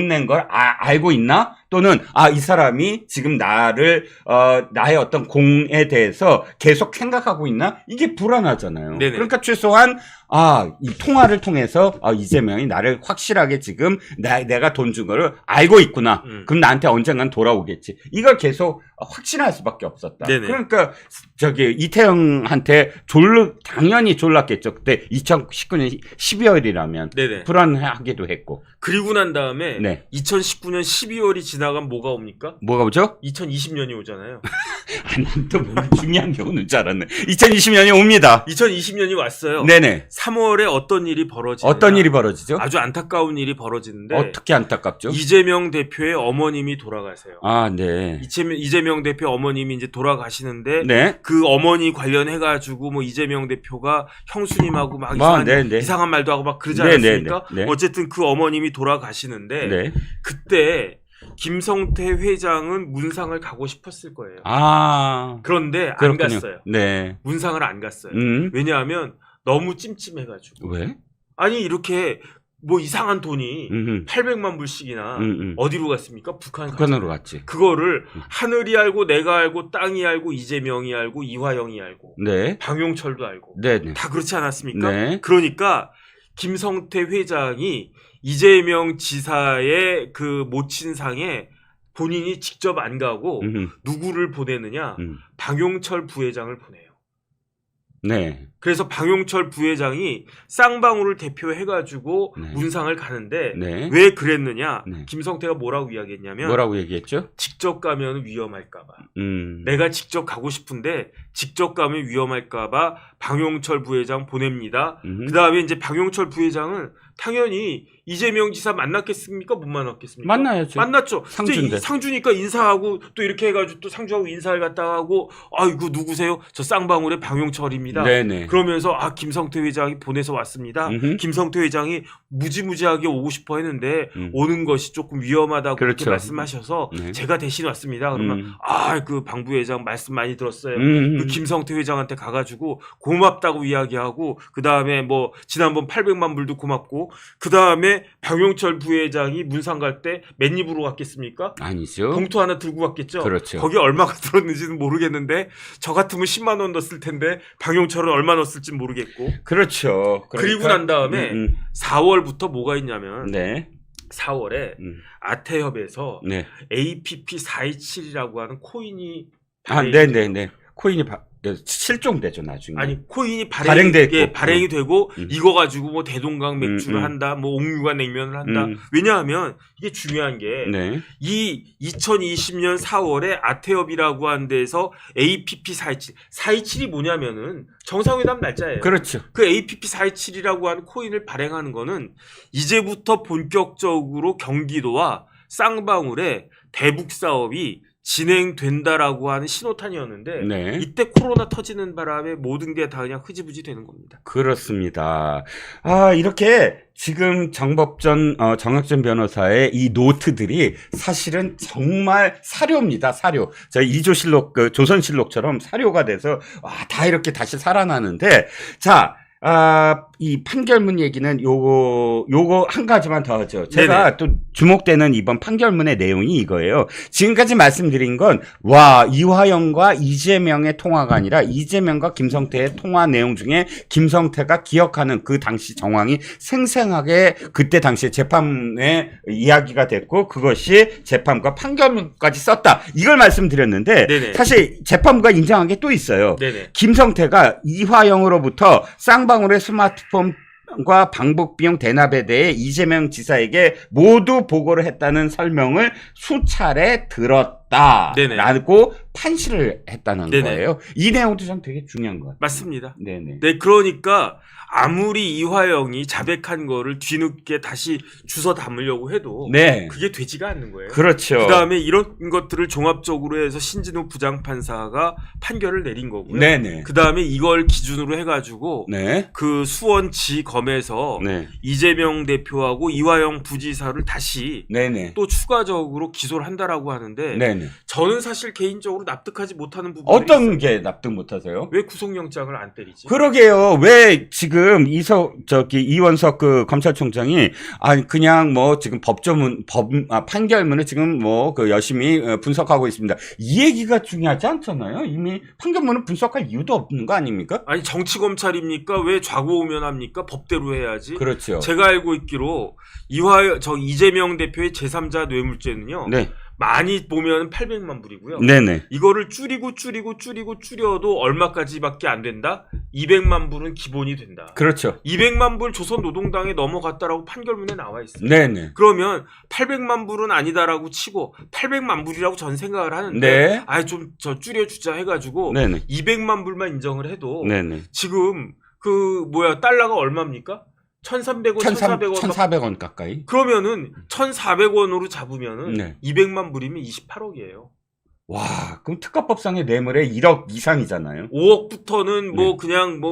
낸 걸 알고 있나? 또는 이 사람이 지금 나의 어떤 공에 대해서 계속 생각하고 있나? 이게 불안하잖아요. 네네. 그러니까 최소한 이 통화를 통해서 이재명이 나를 확실하게 지금 내가 돈 준 거를 알고 있구나. 그럼 나한테 언젠간 돌아오겠지. 이걸 계속 확신할 수밖에 없었다. 네네. 그러니까 이태영한테 당연히 졸랐겠죠. 그때 2019년 12월이라면 네네. 불안하기도 했고. 그리고 난 다음에 네. 2019년 12월이 지나가면 뭐가 옵니까? 뭐가 오죠? 2020년이 오잖아요. 아니, 또 중요한 게 오는 줄 알았네. 2020년이 옵니다. 2020년이 왔어요. 네네. 3월에 어떤 일이 벌어지냐. 어떤 일이 벌어지죠? 아주 안타까운 일이 벌어지는데 어떻게 안타깝죠? 이재명 대표의 어머님이 돌아가세요. 네. 이재명 대표 어머님이 이제 돌아가시는데 네. 그 어머니 관련해가지고 뭐 이재명 대표가 형수님하고 막 이상한 말도 하고 막 그러지 않았습니까? 네. 어쨌든 그 어머님이 돌아가시는데 네. 그때 김성태 회장은 문상을 가고 싶었을 거예요. 그런데 안 그렇군요. 갔어요. 네. 문상을 안 갔어요. 왜냐하면 너무 찜찜해가지고. 왜? 아니 이렇게 뭐 이상한 돈이 800만 불씩이나 어디로 갔습니까? 북한으로 갔지. 그거를 하늘이 알고 내가 알고 땅이 알고 이재명이 알고 이화영이 알고 네. 방용철도 알고 네네. 다 그렇지 않았습니까? 네. 그러니까 김성태 회장이 이재명 지사의 그 모친상에 본인이 직접 안 가고 누구를 보내느냐? 방용철 부회장을 보내요. 네. 그래서 방용철 부회장이 쌍방울을 대표해가지고 네. 문상을 가는데 네. 왜 그랬느냐? 네. 김성태가 뭐라고 이야기했냐면 뭐라고 얘기했죠? 직접 가면 위험할까봐. 네. 내가 직접 가고 싶은데 직접 가면 위험할까봐 방용철 부회장 보냅니다. 그 다음에 이제 방용철 부회장은 당연히 이재명 지사 만났겠습니까? 못 만났겠습니까? 만나야죠. 만났죠. 상주인데. 상주니까 인사하고 또 이렇게 해가지고 또 상주하고 인사를 갖다 하고 아이고 누구세요? 저 쌍방울의 방용철입니다. 네네. 그러면서 김성태 회장이 보내서 왔습니다. 김성태 회장이 무지무지하게 오고 싶어 했는데 오는 것이 조금 위험하다고 그렇죠. 그렇게 말씀하셔서 네. 제가 대신 왔습니다. 그러면 그 방 부회장 말씀 많이 들었어요. 그 김성태 회장한테 가가지고 고맙다고 이야기하고 그 다음에 뭐 지난번 800만 불도 고맙고 그 다음에 방용철 부회장이 문상 갈 때 맨입으로 갔겠습니까? 아니죠. 봉투 하나 들고 갔겠죠. 그렇죠. 거기 얼마가 들었는지는 모르겠는데 저 같으면 10만 원 넣었을 텐데 방용철은 얼마 넣었을지 모르겠고. 그렇죠. 그리고 난 다음에 4월부터 뭐가 있냐면 네. 4월에 아태협에서 네. APP427이라고 하는 코인이 네네네. 코인이 실종되죠 나중에. 아니 코인이 발행이 되고 이거 가지고 뭐 대동강 맥주를 한다, 뭐 옥류관 냉면을 한다. 왜냐하면 이게 중요한 게 이 2020년 4월에 아태협이라고 하는 데서 APP427, 427이 뭐냐면은 정상회담 날짜예요. 그렇죠. 그 APP427이라고 하는 코인을 발행하는 거는 이제부터 본격적으로 경기도와 쌍방울의 대북 사업이 진행된다라고 하는 신호탄이었는데 이때 코로나 터지는 바람에 모든 게 다 그냥 흐지부지 되는 겁니다. 그렇습니다. 이렇게 지금 정혁전 변호사의 이 노트들이 사실은 정말 사료입니다. 사료. 저희 이조실록, 조선실록처럼 사료가 돼서 다 이렇게 다시 살아나는데 자. 이 판결문 얘기는 요거 한 가지만 더 하죠. 제가 또 주목되는 이번 판결문의 내용이 이거예요. 지금까지 말씀드린 건, 이화영과 이재명의 통화가 아니라 이재명과 김성태의 통화 내용 중에 김성태가 기억하는 그 당시 정황이 생생하게 그때 당시에 재판에 이야기가 됐고, 그것이 재판과 판결문까지 썼다. 이걸 말씀드렸는데, 네네. 사실 재판부가 인정한 게 또 있어요. 네네. 김성태가 이화영으로부터 쌍방울의 스마트폰과 방북 비용 대납에 대해 이재명 지사에게 모두 보고를 했다는 설명을 수차례 들었다라고 판시를 했다는 네네. 거예요. 이 내용도 전 되게 중요한 것 같아요. 맞습니다. 네네. 네, 그러니까 아무리 이화영이 자백한 거를 뒤늦게 다시 주워 담으려고 해도 네. 그게 되지가 않는 거예요. 그렇죠. 그다음에 이런 것들을 종합적으로 해서 신진우 부장판사가 판결을 내린 거고요. 네네. 그다음에 이걸 기준으로 해가지고 네. 그 수원지검에서 네. 이재명 대표하고 이화영 부지사를 다시 네네. 또 추가적으로 기소를 한다라고 하는데 네네. 저는 사실 개인적으로 납득하지 못하는 부분이 어떤 있어요. 게 납득 못하세요? 왜 구속영장을 안 때리지? 그러게요. 왜 지금 이원석 그 검찰총장이 그냥 뭐 지금 판결문을 지금 뭐 그 열심히 분석하고 있습니다. 이 얘기가 중요하지 않잖아요. 이미 판결문을 분석할 이유도 없는 거 아닙니까? 아니 정치 검찰입니까? 왜 좌고우면합니까? 법대로 해야지. 그렇죠. 제가 알고 있기로 이재명 대표의 제3자 뇌물죄는요. 네. 많이 보면 800만 불이고요. 네네. 이거를 줄이고 얼마까지밖에 안 된다? 200만 불은 기본이 된다. 그렇죠. 200만 불 조선노동당에 넘어갔다라고 판결문에 나와 있어요. 네네. 그러면 800만 불은 아니다라고 치고 800만 불이라고 전 생각을 하는데 네. 좀 줄여주자 해가지고 네네. 200만 불만 인정을 해도 네네. 지금 달러가 얼마입니까? 1,300원, 1,400원. 1,400원 가까이. 그러면은 1,400원으로 잡으면은 네. 200만 불이면 28억이에요. 와, 그럼 특가법상의 뇌물의 1억 이상이잖아요. 5억부터는 네. 그냥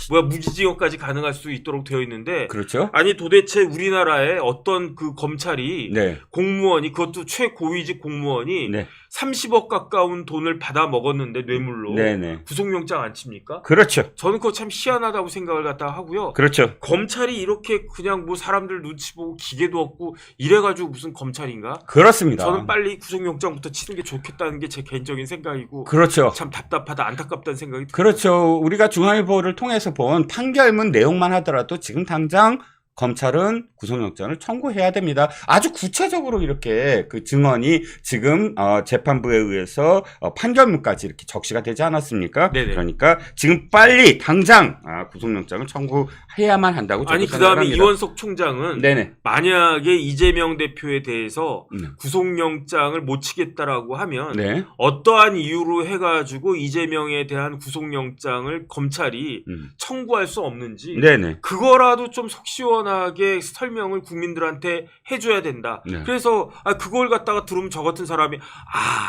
무기징역까지 가능할 수 있도록 되어 있는데 그렇죠. 아니 도대체 우리나라의 어떤 그 검찰이 네. 공무원이 그것도 최고위직 공무원이 네. 30억 가까운 돈을 받아 먹었는데 뇌물로 네네. 구속영장 안 칩니까? 그렇죠. 저는 그거 참 희한하다고 생각을 갖다 하고요. 그렇죠. 검찰이 이렇게 그냥 사람들 눈치 보고 기계도 없고 이래가지고 무슨 검찰인가? 그렇습니다. 저는 빨리 구속영장부터 치는 게 좋겠다는 게 제 개인적인 생각이고 그렇죠. 참 답답하다 안타깝다는 생각이 듭니다. 그렇죠. 우리가 중앙일보를 통해서 본 판결문 내용만 하더라도 지금 당장 검찰은 구속영장을 청구해야 됩니다. 아주 구체적으로 이렇게 그 증언이 지금 재판부에 의해서 판결문까지 이렇게 적시가 되지 않았습니까? 네네. 그러니까 지금 빨리 당장 구속영장을 청구해야만 한다고 저도 아니 생각을 그다음에 합니다. 이원석 총장은 네네. 만약에 이재명 대표에 대해서 네. 구속영장을 못 치겠다라고 하면 네. 어떠한 이유로 해가지고 이재명에 대한 구속영장을 검찰이 청구할 수 없는지 네네. 그거라도 좀 속 시원하게 설명을 국민들한테 해줘야 된다. 네. 그래서 그걸 갖다가 들으면 저 같은 사람이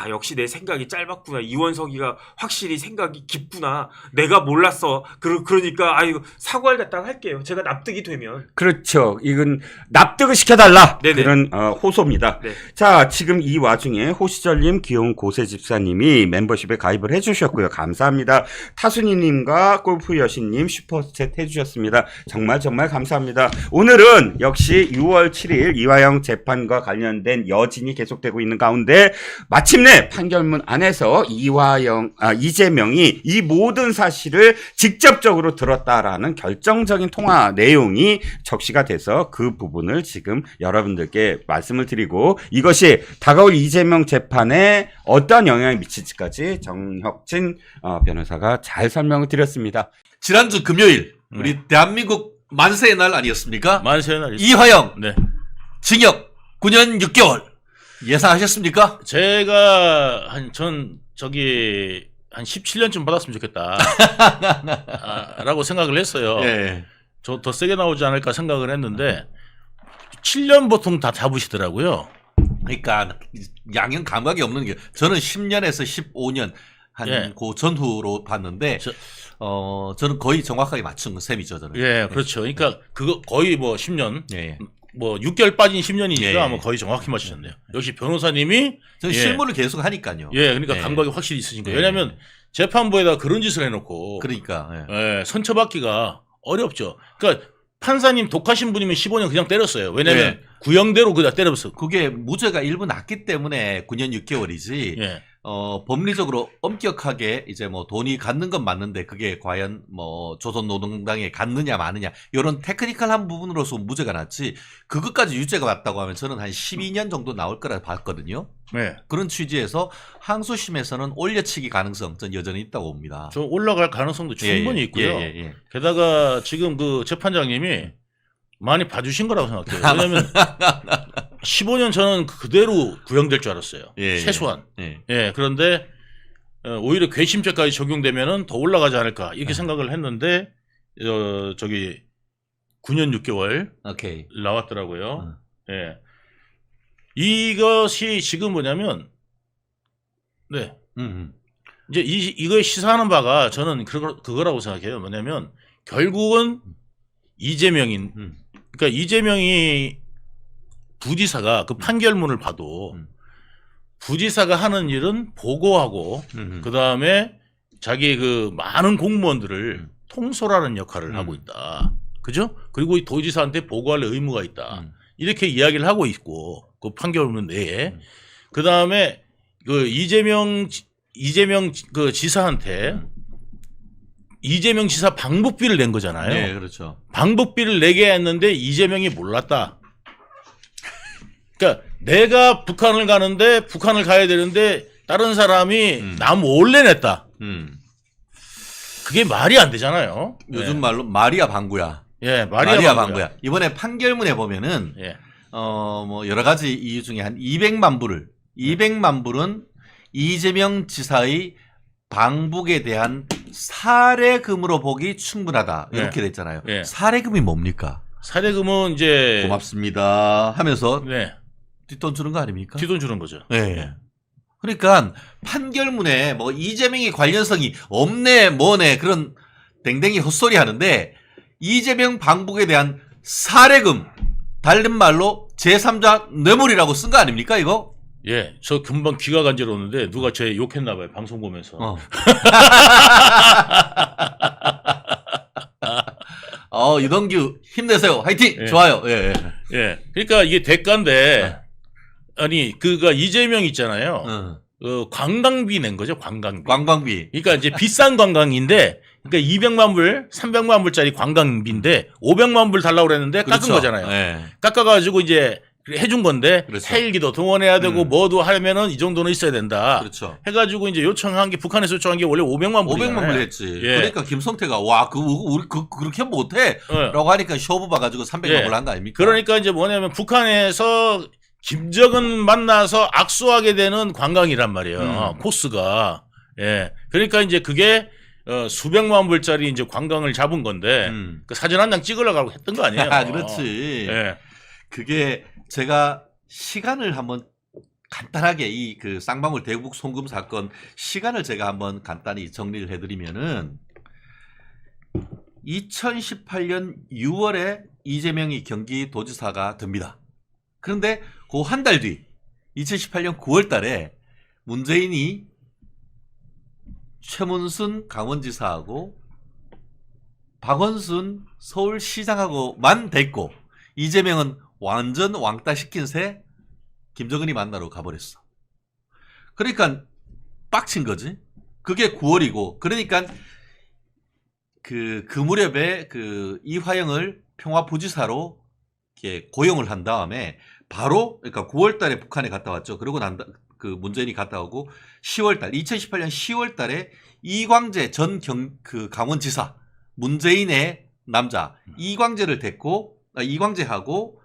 역시 내 생각이 짧았구나. 이원석이가 확실히 생각이 깊구나. 내가 몰랐어. 그러니까 사과를 갖다가 할게요. 제가 납득이 되면. 그렇죠. 이건 납득을 시켜달라. 네네. 그런 호소입니다. 네. 자, 지금 이 와중에 호시절님, 귀여운 고세집사님이 멤버십에 가입을 해주셨고요. 감사합니다. 타순이님과 골프여신님 슈퍼챗 해주셨습니다. 정말 감사합니다. 오늘은 역시 6월 7일 이화영 재판과 관련된 여진이 계속되고 있는 가운데 마침내 판결문 안에서 이재명이 이 모든 사실을 직접적으로 들었다라는 결정적인 통화 내용이 적시가 돼서 그 부분을 지금 여러분들께 말씀을 드리고 이것이 다가올 이재명 재판에 어떠한 영향을 미칠지까지 정혁진 변호사가 잘 설명을 드렸습니다. 지난주 금요일 우리 대한민국 만세의 날 아니었습니까? 만세의 날 이화영 네. 징역 9년 6개월 예상하셨습니까? 제가 한 17년쯤 받았으면 좋겠다. 라고 생각을 했어요. 예. 저 더 세게 나오지 않을까 생각을 했는데 7년 보통 다 잡으시더라고요. 그러니까 양형 감각이 없는 게 저는 10년에서 15년 한 그 전후로 봤는데 저는 거의 정확하게 맞춘 셈이죠, 저는. 예, 그렇죠. 그러니까 그거 거의 10년, 예. 6개월 빠진 10년이니까 예. 아마 거의 정확히 맞추셨네요. 역시 변호사님이 저는 실무를 계속 하니까요. 그러니까 예. 감각이 확실히 있으신 거예요. 예. 왜냐하면 재판부에다 그런 짓을 해놓고 그러니까 선처받기가 어렵죠. 그러니까 판사님 독하신 분이면 15년 그냥 때렸어요. 왜냐면 네. 구형대로 그냥 때렸어. 그게 무죄가 일부 났기 때문에 9년 6개월이지. 예. 법리적으로 엄격하게 이제 뭐 돈이 갖는 건 맞는데 그게 과연 뭐 조선노동당에 갔느냐 마느냐 이런 테크니컬한 부분으로서 무죄가 났지 그것까지 유죄가 맞다고 하면 저는 한 12년 정도 나올 거라 봤거든요. 네. 그런 취지에서 항소심에서는 올려치기 가능성 전 여전히 있다고 봅니다. 저 올라갈 가능성도 충분히 예, 예. 있고요. 예. 게다가 지금 그 재판장님이 많이 봐주신 거라고 생각해요. 왜냐하면 15년 저는 그대로 구형될 줄 알았어요. 예, 최소한. 예. 예. 그런데 오히려 괘씸죄까지 적용되면은 더 올라가지 않을까 이렇게 생각을 했는데 저기 9년 6개월 오케이. 나왔더라고요. 예. 이것이 지금 뭐냐면 네. 이제 이거에 시사하는 바가 저는 그거라고 생각해요. 뭐냐면 결국은 이재명인 그러니까 이재명이 부지사가 그 판결문을 봐도 부지사가 하는 일은 보고하고 그 다음에 자기 그 많은 공무원들을 통솔하는 역할을 하고 있다. 그죠? 그리고 이 도지사한테 보고할 의무가 있다. 이렇게 이야기를 하고 있고 그 판결문 내에 그 다음에 그 이재명 그 지사한테 이재명 지사 방북비를 낸 거잖아요. 네, 그렇죠. 방북비를 내게 했는데 이재명이 몰랐다. 그러니까 내가 북한을 가는데 북한을 가야 되는데 다른 사람이 나 몰래 냈다. 그게 말이 안 되잖아요. 요즘 말로 마리아 방구야. 예, 마리아 방구야. 이번에 판결문에 보면은 예. 뭐 여러 가지 이유 중에 한 200만 불은 이재명 지사의 방북에 대한 사례금으로 보기 충분하다. 이렇게 됐잖아요. 예. 사례금이 뭡니까? 사례금은 이제 고맙습니다 하면서 네. 뒷돈 주는 거 아닙니까? 뒷돈 주는 거죠. 네. 그러니까 판결문에 뭐 이재명의 관련성이 없네 뭐네 그런 댕댕이 헛소리 하는데 이재명 방북에 대한 사례금 다른 말로 제3자 뇌물이라고 쓴 거 아닙니까 이거? 예, 저 금방 귀가 간지러웠는데 누가 제 욕했나 봐요. 방송 보면서. 유동규 힘내세요. 화이팅. 예. 좋아요. 예. 예. 그러니까 이게 대가인데 아니 그가 이재명 있잖아요. 관광비 낸 거죠. 관광비. 관광비. 그러니까 이제 비싼 관광인데 그러니까 200만 불, 300만 불짜리 관광비인데 500만 불 달라고 그랬는데 깎은 그렇죠. 거잖아요. 예. 깎아가지고 이제 해준 건데 그렇죠. 헬기도 동원해야 되고 뭐도 하면은 이 정도는 있어야 된다. 그렇죠. 해가지고 이제 요청한 게 북한에서 요청한 게 원래 500만 불이잖아요. 500만 불 했지. 예. 그러니까 김성태가 와, 우리 그렇게 못해. 예. 라고 하니까 쇼부 봐가지고 300만 예. 불 한 거 아닙니까? 그러니까 이제 뭐냐면 북한에서 김정은 만나서 악수하게 되는 관광이란 말이에요. 코스가. 예. 그러니까 이제 그게 수백만 불짜리 이제 관광을 잡은 건데 그 사진 한 장 찍으려고 했던 거 아니에요. 아, 그렇지. 예. 그게 제가 시간을 한번 간단하게 이 그 쌍방울 대북 송금 사건 시간을 제가 한번 간단히 정리를 해드리면은 2018년 6월에 이재명이 경기도지사가 됩니다. 그런데 그 한 달 뒤 2018년 9월 달에 문재인이 최문순 강원지사하고 박원순 서울시장하고만 됐고 이재명은 완전 왕따 시킨 새 김정은이 만나러 가버렸어. 그러니까 빡친 거지. 그게 9월이고 그러니까 그 무렵에 그 이화영을 평화부지사로 이렇게 고용을 한 다음에 바로 그러니까 9월 달에 북한에 갔다 왔죠. 그러고 그 문재인이 갔다 오고 10월 달 2018년 10월 달에 이광재 전 강원지사 문재인의 남자 이광재를 데리고 이광재하고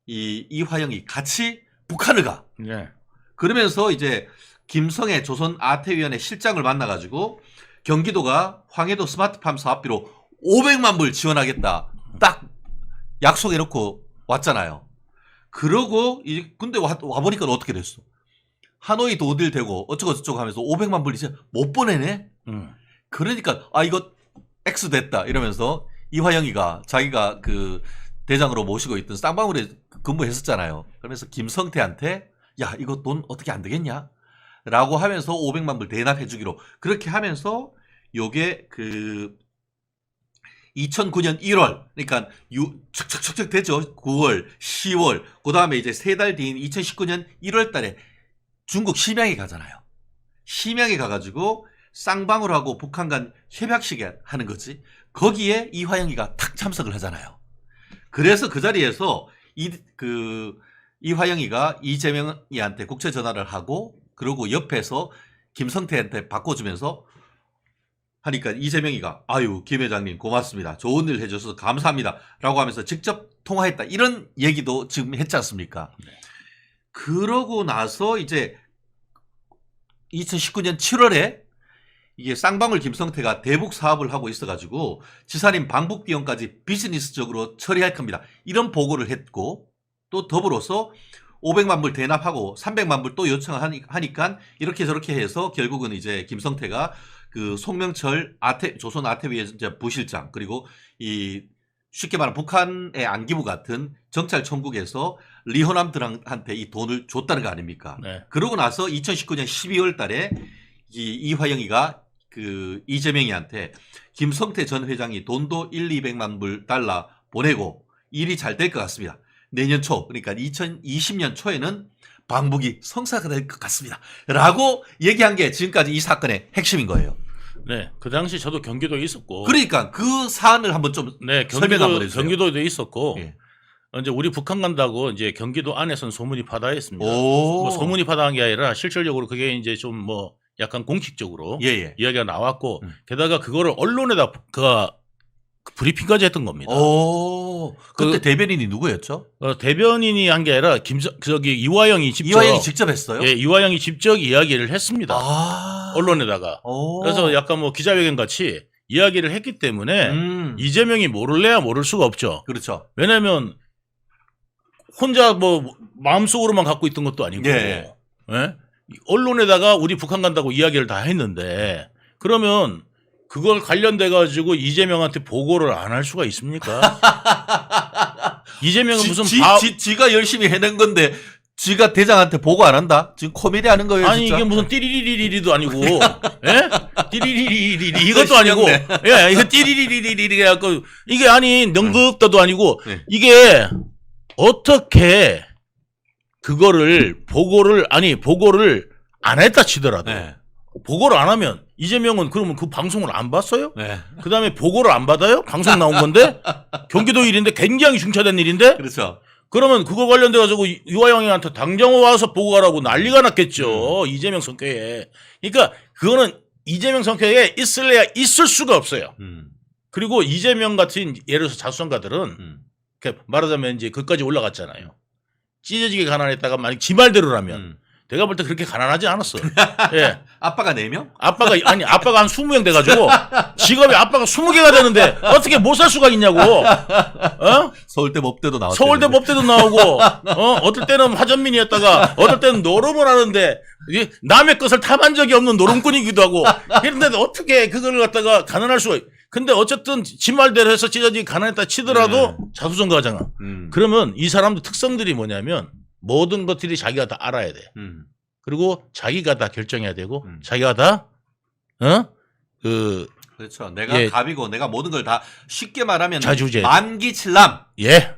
이화영이 같이 북한을 가. 예. 그러면서 이제 김성애 조선 아태위원회 실장을 만나가지고 경기도가 황해도 스마트팜 사업비로 500만 불 지원하겠다. 딱 약속해놓고 왔잖아요. 그러고 근데 와보니까 어떻게 됐어? 하노이 도딜 되고 어쩌고저쩌고 하면서 500만 불 이제 못 보내네? 그러니까 이거 X 됐다 이러면서 이화영이가 자기가 그 대장으로 모시고 있던 쌍방울에 근무했었잖아요. 그러면서 김성태한테 야 이거 돈 어떻게 안 되겠냐? 라고 하면서 500만 불 대납해 주기로 그렇게 하면서 요게 그 2009년 1월, 그러니까 척척척척 되죠. 9월, 10월, 그 다음에 이제 3달 뒤인 2019년 1월 달에 중국 심양에 가잖아요. 심양에 가가지고 쌍방울 하고 북한 간 협약식에 하는 거지. 거기에 이화영이가 탁 참석을 하잖아요. 그래서 그 자리에서 이화영이가 이재명이한테 국채 전화를 하고, 그리고 옆에서 김성태한테 바꿔주면서 하니까 이재명이가 아유 김 회장님 고맙습니다. 좋은 일 해줘서 감사합니다. 라고 하면서 직접 통화했다. 이런 얘기도 지금 했지 않습니까? 그러고 나서 이제 2019년 7월에 이게 쌍방울 김성태가 대북 사업을 하고 있어가지고 지사님 방북 비용까지 비즈니스적으로 처리할 겁니다. 이런 보고를 했고, 또 더불어서 500만 불 대납하고 300만 불 또 요청하니까 이렇게 저렇게 해서 결국은 이제 김성태가 그 송명철 조선 아태위의 부실장, 그리고 이 쉽게 말하면 북한의 안기부 같은 정찰총국에서 리호남들한테 이 돈을 줬다는 거 아닙니까? 네. 그러고 나서 2019년 12월 달에 이화영이가 그 이재명이한테 김성태 전 회장이 돈도 200만 불 달러 보내고 일이 잘 될 것 같습니다. 내년 초, 그러니까 2020년 초에는 방북이 성사가 될 것 같습니다. 라고 얘기한 게 지금까지 이 사건의 핵심인 거예요. 네, 그 당시 저도 경기도에 있었고. 그러니까 그 사안을 한번 좀 네, 설명 한번 해주세요. 경기도에 있었고. 예. 이제 우리 북한 간다고 이제 경기도 안에서는 소문이 파다했습니다. 오. 뭐 소문이 파다한 게 아니라 실질적으로 그게 이제 좀 뭐 약간 공식적으로 예. 이야기가 나왔고, 게다가 그거를 언론에다 브리핑까지 했던 겁니다. 오. 그때 대변인이 누구였죠? 대변인이 한 게 아니라 이화영이 직접. 이화영이 직접 했어요? 예, 이화영이 직접 이야기를 했습니다. 아. 언론에다가. 오. 그래서 약간 뭐 기자회견 같이 이야기를 했기 때문에 이재명이 모를래야 모를 수가 없죠. 그렇죠. 왜냐하면 혼자 뭐 마음속으로만 갖고 있던 것도 아니고, 예. 예? 언론에다가 우리 북한 간다고 이야기를 다 했는데, 그러면 그걸 관련돼 가지고 이재명한테 보고를 안 할 수가 있습니까? 이재명은 무슨 지가 열심히 해낸 건데 지가 대장한테 보고 안 한다? 지금 코미디 하는 거예요, 아니 진짜? 이게 무슨 띠리리리리도 아니고, 예? 띠리리리리리 이것도 아니고, 예, 이거 띠리리리리리 해갖고 이게 아니 능급도도 아니고, 네. 이게 어떻게 그거를 보고를 안 했다 치더라도, 네. 보고를 안 하면 이재명은 그러면 그 방송을 안 봤어요? 네. 그 다음에 보고를 안 받아요? 방송 나온 건데 경기도 일인데 굉장히 중차된 일인데, 그렇죠. 그러면 그거 관련돼 가지고 이화영이한테 당장 와서 보고하라고 난리가 났겠죠. 이재명 성격에. 그러니까 그거는 이재명 성격에 있을래야 있을 수가 없어요. 그리고 이재명 같은 예를 들어서 자수성가들은 말하자면 이제 그까지 올라갔잖아요. 찢어지게 가난했다가 만약 지 말대로라면 내가 볼 때 그렇게 가난하지 않았어. 예. 아빠가 4명? 아빠가 한 20명 돼가지고 직업이 아빠가 20개가 되는데 어떻게 못 살 수가 있냐고. 어? 서울대 법대도 나왔고. 서울대 법대도 나오고, 어떨 때는 화전민이었다가 어떨 때는 노름을 하는데 남의 것을 탐한 적이 없는 노름꾼이기도 하고. 그런데 어떻게 그걸 갖다가 가난할 수가. 근데 어쨌든 지 말대로 해서 찢어지게 가난했다 치더라도 자수성가하잖아. 그러면 이 사람들 특성들이 뭐냐면 모든 것들이 자기가 다 알아야 돼. 그리고 자기가 다 결정해야 되고, 자기가 다, 그렇죠. 내가 예. 갑이고 내가 모든 걸 다 쉽게 말하면 자주제. 만기칠남. 예.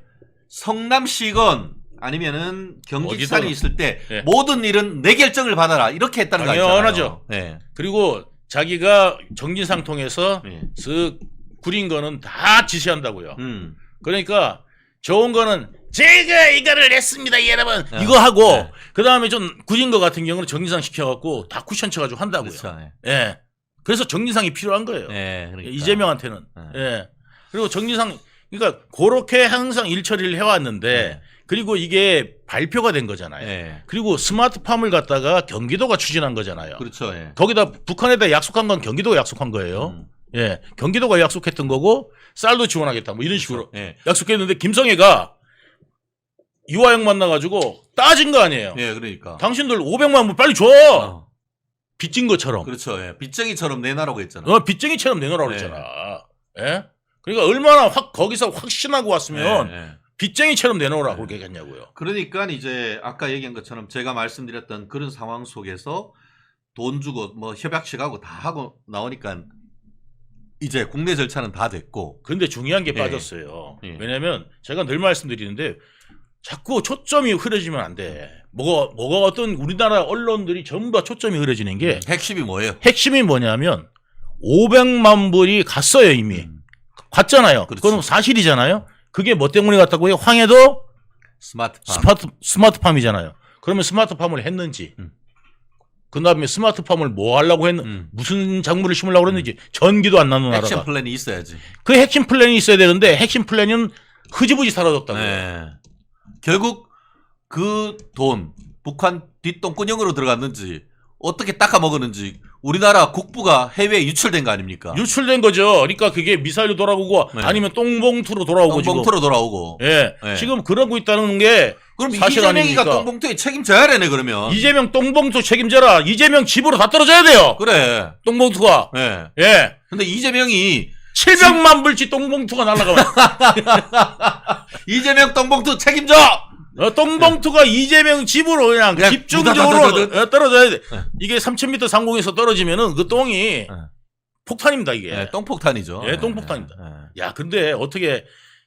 성남시건 아니면은 경기지사에 있을 때 예. 모든 일은 내 결정을 받아라. 이렇게 했다는 거 아니잖아요. 당연하죠. 네. 그리고 자기가 정진상 통해서 네. 쓱 구린 거는 다 지시한다고요. 음. 그러니까 좋은 거는 제가 이거를 했습니다, 여러분. 이거 하고, 네. 그 다음에 좀 구린 거 같은 경우는 정진상 시켜갖고 다 쿠션 쳐가지고 한다고요. 그렇죠. 네. 예. 그래서 정진상이 필요한 거예요. 네, 그러니까. 이재명한테는. 네. 예. 그리고 정진상, 그러니까 그렇게 항상 일 처리를 해왔는데, 네. 그리고 이게 발표가 된 거잖아요. 네. 그리고 스마트팜을 갖다가 경기도가 추진한 거잖아요. 그렇죠. 예. 거기다 북한에다 약속한 건 경기도가 약속한 거예요. 예. 경기도가 약속했던 거고, 쌀도 지원하겠다. 뭐 이런 식으로 예. 약속했는데, 김성애가 이화영 만나가지고 따진 거 아니에요. 예, 그러니까. 당신들 500만 불 빨리 줘! 어. 빚진 것처럼. 그렇죠. 예. 빚쟁이처럼 내놔라고 했잖아. 빚쟁이처럼 내놓으라고 네. 그랬잖아. 예? 그러니까 얼마나 거기서 확신하고 왔으면 예, 예. 빚쟁이처럼 내놓으라고 그렇게 얘기했냐고요. 그러니까 이제 아까 얘기한 것처럼 제가 말씀드렸던 그런 상황 속에서 돈 주고 뭐 협약식하고 다 하고 나오니까 이제 국내 절차는 다 됐고. 근데 중요한 게 예. 빠졌어요. 예. 왜냐면 제가 늘 말씀드리는데 자꾸 초점이 흐려지면 안 돼. 뭐가 어떤 우리나라 언론들이 전부 다 초점이 흐려지는 게 핵심이 뭐예요? 핵심이 뭐냐면 500만 불이 갔어요 이미. 갔잖아요. 그렇지. 그건 사실이잖아요. 그게 뭐 때문에 갔다고요? 황해도 스마트팜. 스마트팜이잖아요. 그러면 스마트팜을 했는지 그 다음에 스마트팜을 뭐 하려고 무슨 작물을 심으려고 했는지 전기도 안 나는 액션 나라가. 플랜이 있어야지. 그 핵심 플랜이 있어야 되는데 핵심 플랜은 흐지부지 사라졌다고요. 네. 결국 그 돈 북한 뒷돈꾸녕으로 들어갔는지 어떻게 닦아 먹었는지 우리나라 국부가 해외에 유출된 거 아닙니까? 유출된 거죠. 그러니까 그게 미사일로 돌아오고 네. 아니면 똥봉투로 돌아오고 똥봉투로 돌아오고. 지금. 예. 네. 지금 그러고 있다는 게 그럼 사실 이재명이가 아닙니까? 똥봉투에 책임져야 되네 그러면. 이재명 똥봉투 책임져라. 이재명 집으로 다 떨어져야 돼요. 그래. 똥봉투가. 예. 예. 근데 이재명이 700만 불치 똥봉투가 날아가면 이재명 똥봉투 책임져. 똥봉투가 이재명 집으로 그냥 그냥 집중적으로 무다다다다다. 떨어져야 돼. 네. 이게 3000m 상공에서 떨어지면은 그 똥이 폭탄입니다 이게. 예, 똥폭탄이죠. 예, 똥폭탄입니다. 예. 야, 근데 어떻게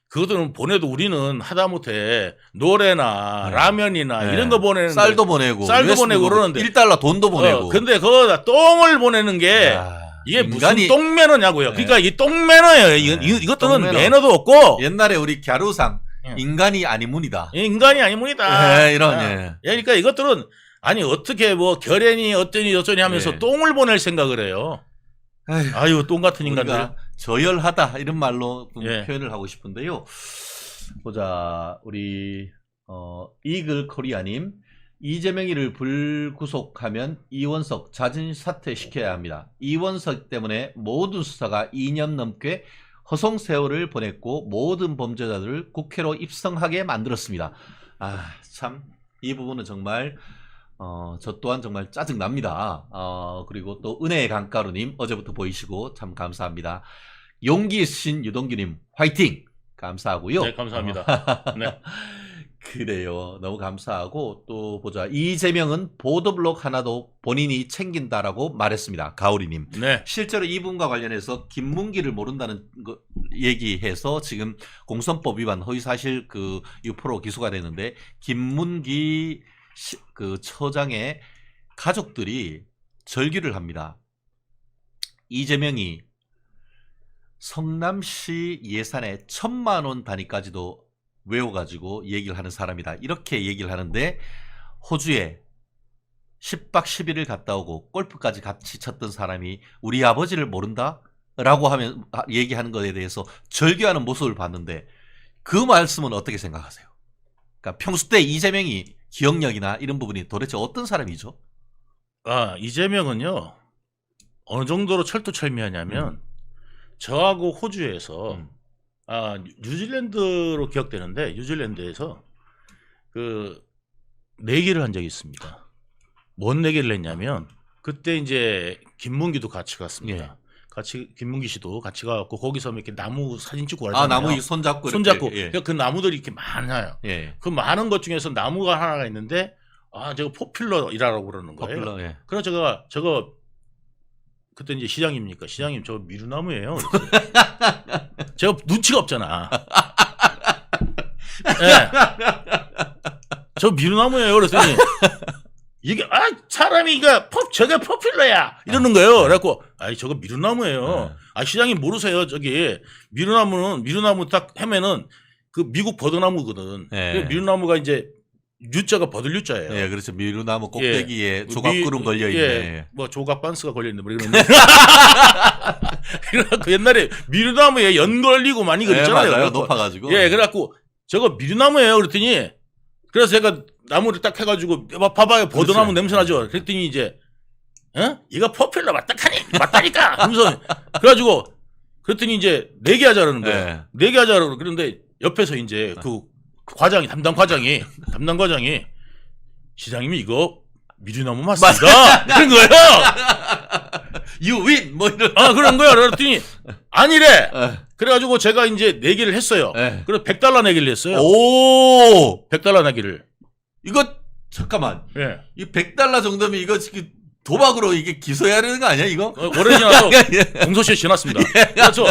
그것들은 보내도 우리는 하다못해 노래나 네. 라면이나 네. 이런 거 보내는 쌀도 보내고 쌀도 USB 보내고 그러는데. 1달러 돈도 보내고. 근데 그거 똥을 보내는 게 야, 이게 인간이 무슨 똥매너냐고요. 네. 그러니까 이 똥매너예요. 이것들은 똥매너. 매너도 없고 옛날에 우리 갸루상 예. 인간이 아니문이다. 인간이 아니문이다. 예, 이런 아, 예. 그러니까 이것들은 아니 어떻게 뭐 결연이 어쩌니 어쩌니 하면서 예. 똥을 보낼 생각을 해요. 에휴, 아유 똥 같은 인간들. 우리가 저열하다 이런 말로 좀 예. 표현을 하고 싶은데요. 보자 우리 이글 코리아님 이재명이를 불구속하면 이원석 자진 사퇴시켜야 합니다. 이원석 때문에 모든 수사가 2년 넘게 허송세월을 보냈고 모든 범죄자들을 국회로 입성하게 만들었습니다. 아, 참 이 부분은 정말 저 또한 정말 짜증납니다. 그리고 또 은혜의 강가루님 어제부터 보이시고 참 감사합니다. 용기 있으신 유동규님 화이팅! 감사하고요. 네, 감사합니다. 네. 그래요. 너무 감사하고 또 보자. 이재명은 보도블록 하나도 본인이 챙긴다라고 말했습니다. 가오리님. 네. 실제로 이분과 관련해서 김문기를 모른다는 거 얘기해서 지금 공선법 위반 허위사실 그 유포로 기소가 됐는데 김문기 그 처장의 가족들이 절규를 합니다. 이재명이 성남시 예산의 1000만 원 단위까지도 외워가지고 얘기를 하는 사람이다. 이렇게 얘기를 하는데 호주에 10박 11일 갔다 오고 골프까지 같이 쳤던 사람이 우리 아버지를 모른다? 라고 하면 얘기하는 것에 대해서 절규하는 모습을 봤는데 그 말씀은 어떻게 생각하세요? 그러니까 평소 때 이재명이 기억력이나 이런 부분이 도대체 어떤 사람이죠? 아, 이재명은요. 어느 정도로 철두철미하냐면 저하고 호주에서 뉴질랜드로 기억되는데 뉴질랜드에서 그 내기를 한 적이 있습니다. 뭔 내기를 했냐면 그때 이제 김문기도 같이 갔습니다. 예. 같이 김문기 씨도 같이 가갖고 거기서 이렇게 나무 사진 찍고 아, 하잖아요. 나무 손잡고 손잡고 이렇게, 예. 그러니까 그 나무들이 이렇게 많아요. 예. 그 많은 것 중에서 나무가 하나가 있는데 아 저거 포퓰러이라고 그러는 거예요. 포퓰러, 예. 그래서 저거 그때 이제 시장입니까? 시장님 저 미루나무예요. 제가 눈치가 없잖아. 네. 저 미루나무예요. 그랬더니 이게 사람이 이거 저게 포퓰러야 이러는 거예요. 그래갖고 저거 미루나무예요. 시장님 모르세요. 저기 미루나무 딱 하면은 그 미국 버드나무거든. 예. 미루나무가 이제 U자가 버들 U자예요. 예, 그렇죠. 미루나무 꼭대기에 예. 조각구름 걸려있네. 예. 뭐 조각 반스가 걸려있네. 뭐 이러는데. 그래갖고 옛날에 미루나무에 연 걸리고 많이 그랬잖아요. 맞아요. 그래갖고. 높아가지고. 예, 그래갖고 저거 미루나무예요. 그랬더니 그래서 제가 나무를 딱 해가지고 봐봐요. 버드나무 그렇죠. 냄새 나죠. 그랬더니 이제 이거 포퓰러 맞다니까. 하면서 그래가지고 그랬더니 이제 내기하자라는 거예요. 예. 내기하자라고 그런데 옆에서 이제 그 담당 과장이 시장님이 이거 미루나무 맞습니다. 그런 거예요. You win! 뭐 이런. 그런 거야. 그랬더니 아니래. 그래가지고 제가 이제 내기를 했어요. 예. 그래서 $100 내기를 했어요. 오! $100 내기를. 이거, 잠깐만. 예. 이 $100 정도면 이거 지금 도박으로 이게 기소해야 되는 거 아니야 이거? 오래 지나서 공소시효 지났습니다. 그래서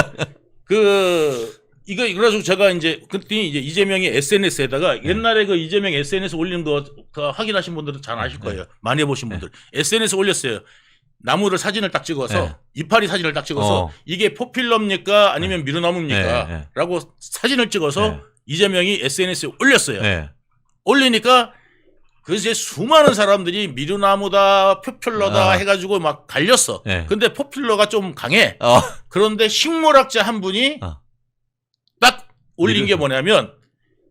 그래가지고 제가 이제 그랬더니 이제 이재명이 SNS에다가 옛날에 그 이재명 SNS 올린 거 확인하신 분들은 잘 아실 거예요. 많이 해보신 분들. SNS 올렸어요. 나무를 사진을 딱 찍어서 이파리 사진을 딱 찍어서 이게 포필러입니까 아니면 미루나무입니까? 라고 사진을 찍어서 이재명이 SNS에 올렸어요. 올리니까 그래서 이제 수많은 사람들이 미루나무다 포필러다 해가지고 막 갈렸어. 근데 포필러가 좀 강해. 그런데 식물학자 한 분이 딱 올린 게 뭐냐면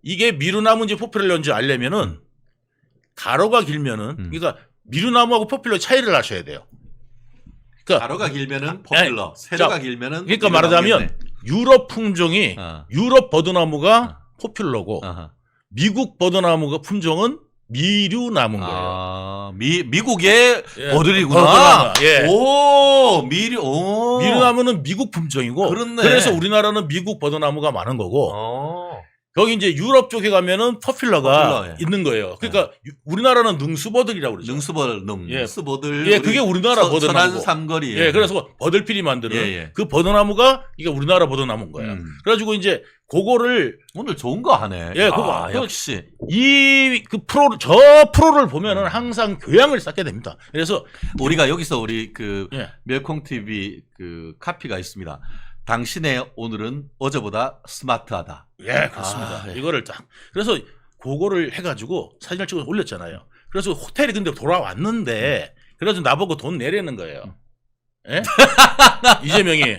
이게 미루나무인지 포필러인지 알려면은 가로가 길면은 그러니까 미루나무하고 포필러 차이를 아셔야 돼요. 그러니까 가로가 길면은 포필러, 세로가 길면은 그러니까 말하자면 유럽 품종이 유럽 버드나무가 포필러고 미국 버드나무가 품종은 미류나무인 거예요. 미국의 예. 버들이구나. 예. 오, 미류나무는 미국 품종이고 그렇네. 그래서 우리나라는 미국 버드나무가 많은 거고 거기 이제 유럽 쪽에 가면은 포필러가 있는 거예요. 그러니까 우리나라는 능수버들이라고 그러죠. 능수버들. 예, 그게 우리나라 버드나무고. 천안 삼거리. 예, 그래서 버들필이 만드는 그 버드나무가 이게 우리나라 버드나무인 거예요. 그래가지고 이제 그거를 오늘 좋은 거 하네. 예, 그거 역시 저 프로를 보면은 항상 교양을 쌓게 됩니다. 그래서 우리가 여기서 우리 그 멸콩 TV 그 카피가 있습니다. 당신의 오늘은 어제보다 스마트하다. 예, 그렇습니다. 이거를 딱 그래서 그거를 해가지고 사진을 찍어 올렸잖아요. 그래서 호텔이 근데 돌아왔는데 그래서 나보고 돈 내라는 거예요. 예? 이재명이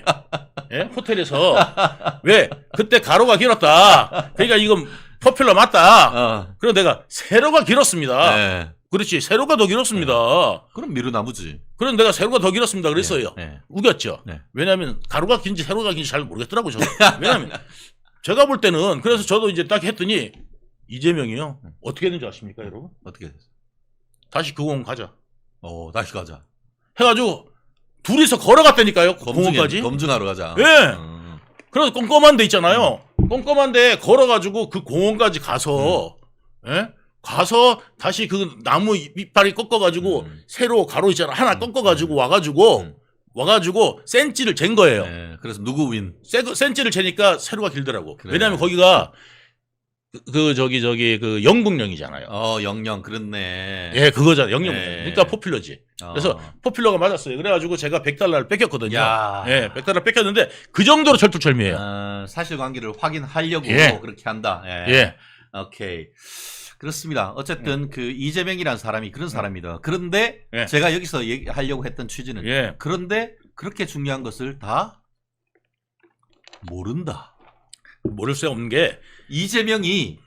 호텔에서 왜 그때 가로가 길었다. 그러니까 이건 포퓰러 맞다. 그래서 내가 세로가 길었습니다. 그렇지, 세로가 더 길었습니다. 그럼 미루나무지. 그럼 내가 세로가 더 길었습니다. 그랬어요. 우겼죠. 왜냐하면 가로가 긴지 세로가 긴지 잘 모르겠더라고요. 저도. 왜냐하면 제가 볼 때는 그래서 저도 이제 딱 했더니 이재명이요. 어떻게 했는지 아십니까, 여러분? 어떻게 됐어? 다시 그 공원 가자. 다시 가자. 해가지고 둘이서 걸어갔다니까요. 공원까지. 검증하러 가자. 예. 그래서 꼼꼼한 데 있잖아요. 꼼꼼한 데 걸어가지고 그 공원까지 가서 가서 다시 그 나무 이파리 꺾어가지고 세로 가로 있잖아. 하나 꺾어가지고 와가지고 센치를 잰 거예요. 그래서 누구 윈? 센치를 재니까 세로가 길더라고. 그래. 왜냐하면 거기가 그 영국령이잖아요. 영령 그렇네. 예, 그거잖아. 영령. 그러니까 포퓰러지. 그래서 포퓰러가 맞았어요. 그래가지고 제가 $100를 뺏겼거든요. 예, $100 뺏겼는데 그 정도로 철두철미해요. 사실관계를 확인하려고 그렇게 한다. 오케이. 그렇습니다. 어쨌든 그 이재명이라는 사람이 그런 사람이다. 그런데 제가 여기서 얘기하려고 했던 취지는 그런데 그렇게 중요한 것을 다 모른다. 모를 수 없는 게 이재명이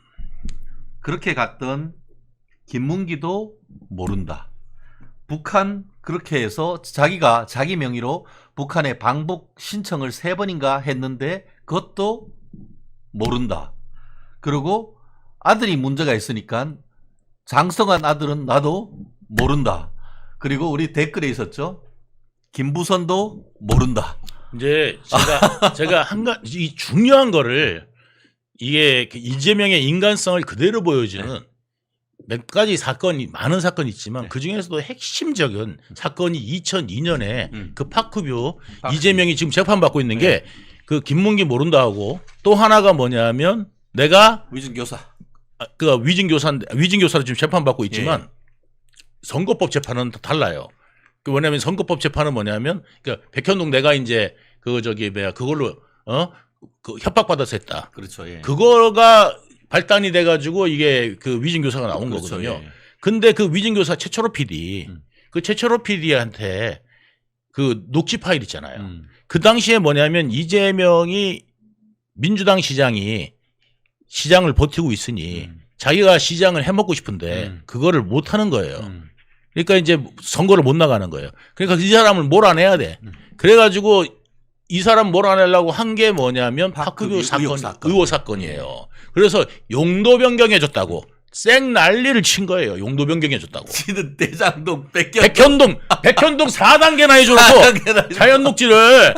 그렇게 갔던 김문기도 모른다. 북한 그렇게 해서 자기가 자기 명의로 북한에 방북 신청을 3번인가 했는데 그것도 모른다. 그리고 아들이 문제가 있으니까 장성한 아들은 나도 모른다. 그리고 우리 댓글에 있었죠. 김부선도 모른다. 이제 제가 이 중요한 거를 이게 이재명의 인간성을 그대로 보여주는 몇 가지 많은 사건이 있지만 그 중에서도 핵심적인 사건이 2002년에 그 파크뷰 이재명이 지금 재판받고 있는 게 그 김문기 모른다 하고 또 하나가 뭐냐면 내가 위증교사. 그 위증교사로 지금 재판받고 있지만 선거법 재판은 달라요. 그 뭐냐면 선거법 재판은 뭐냐면 그 백현동 내가 이제 그걸로 그 협박받아서 했다. 그렇죠. 그거가 발단이 돼가지고 이게 그 위증교사가 나온 거거든요. 근데 그 위증교사 최철호 PD, 그 최철호 PD한테 그 녹취 파일 있잖아요. 그 당시에 뭐냐면 이재명이 민주당 시장이 시장을 버티고 있으니 자기가 시장을 해먹고 싶은데 그거를 못 하는 거예요. 그러니까 이제 선거를 못 나가는 거예요. 그러니까 이 사람을 몰아내야 돼. 그래가지고 이 사람 몰아내려고 한 게 뭐냐면 파크뷰 의혹 사건이에요. 그래서 용도 변경해줬다고 쌩 난리를 친 거예요. 용도 변경해줬다고. 지는 대장동 백현동 4단계나 해줘놓고 자연 녹지를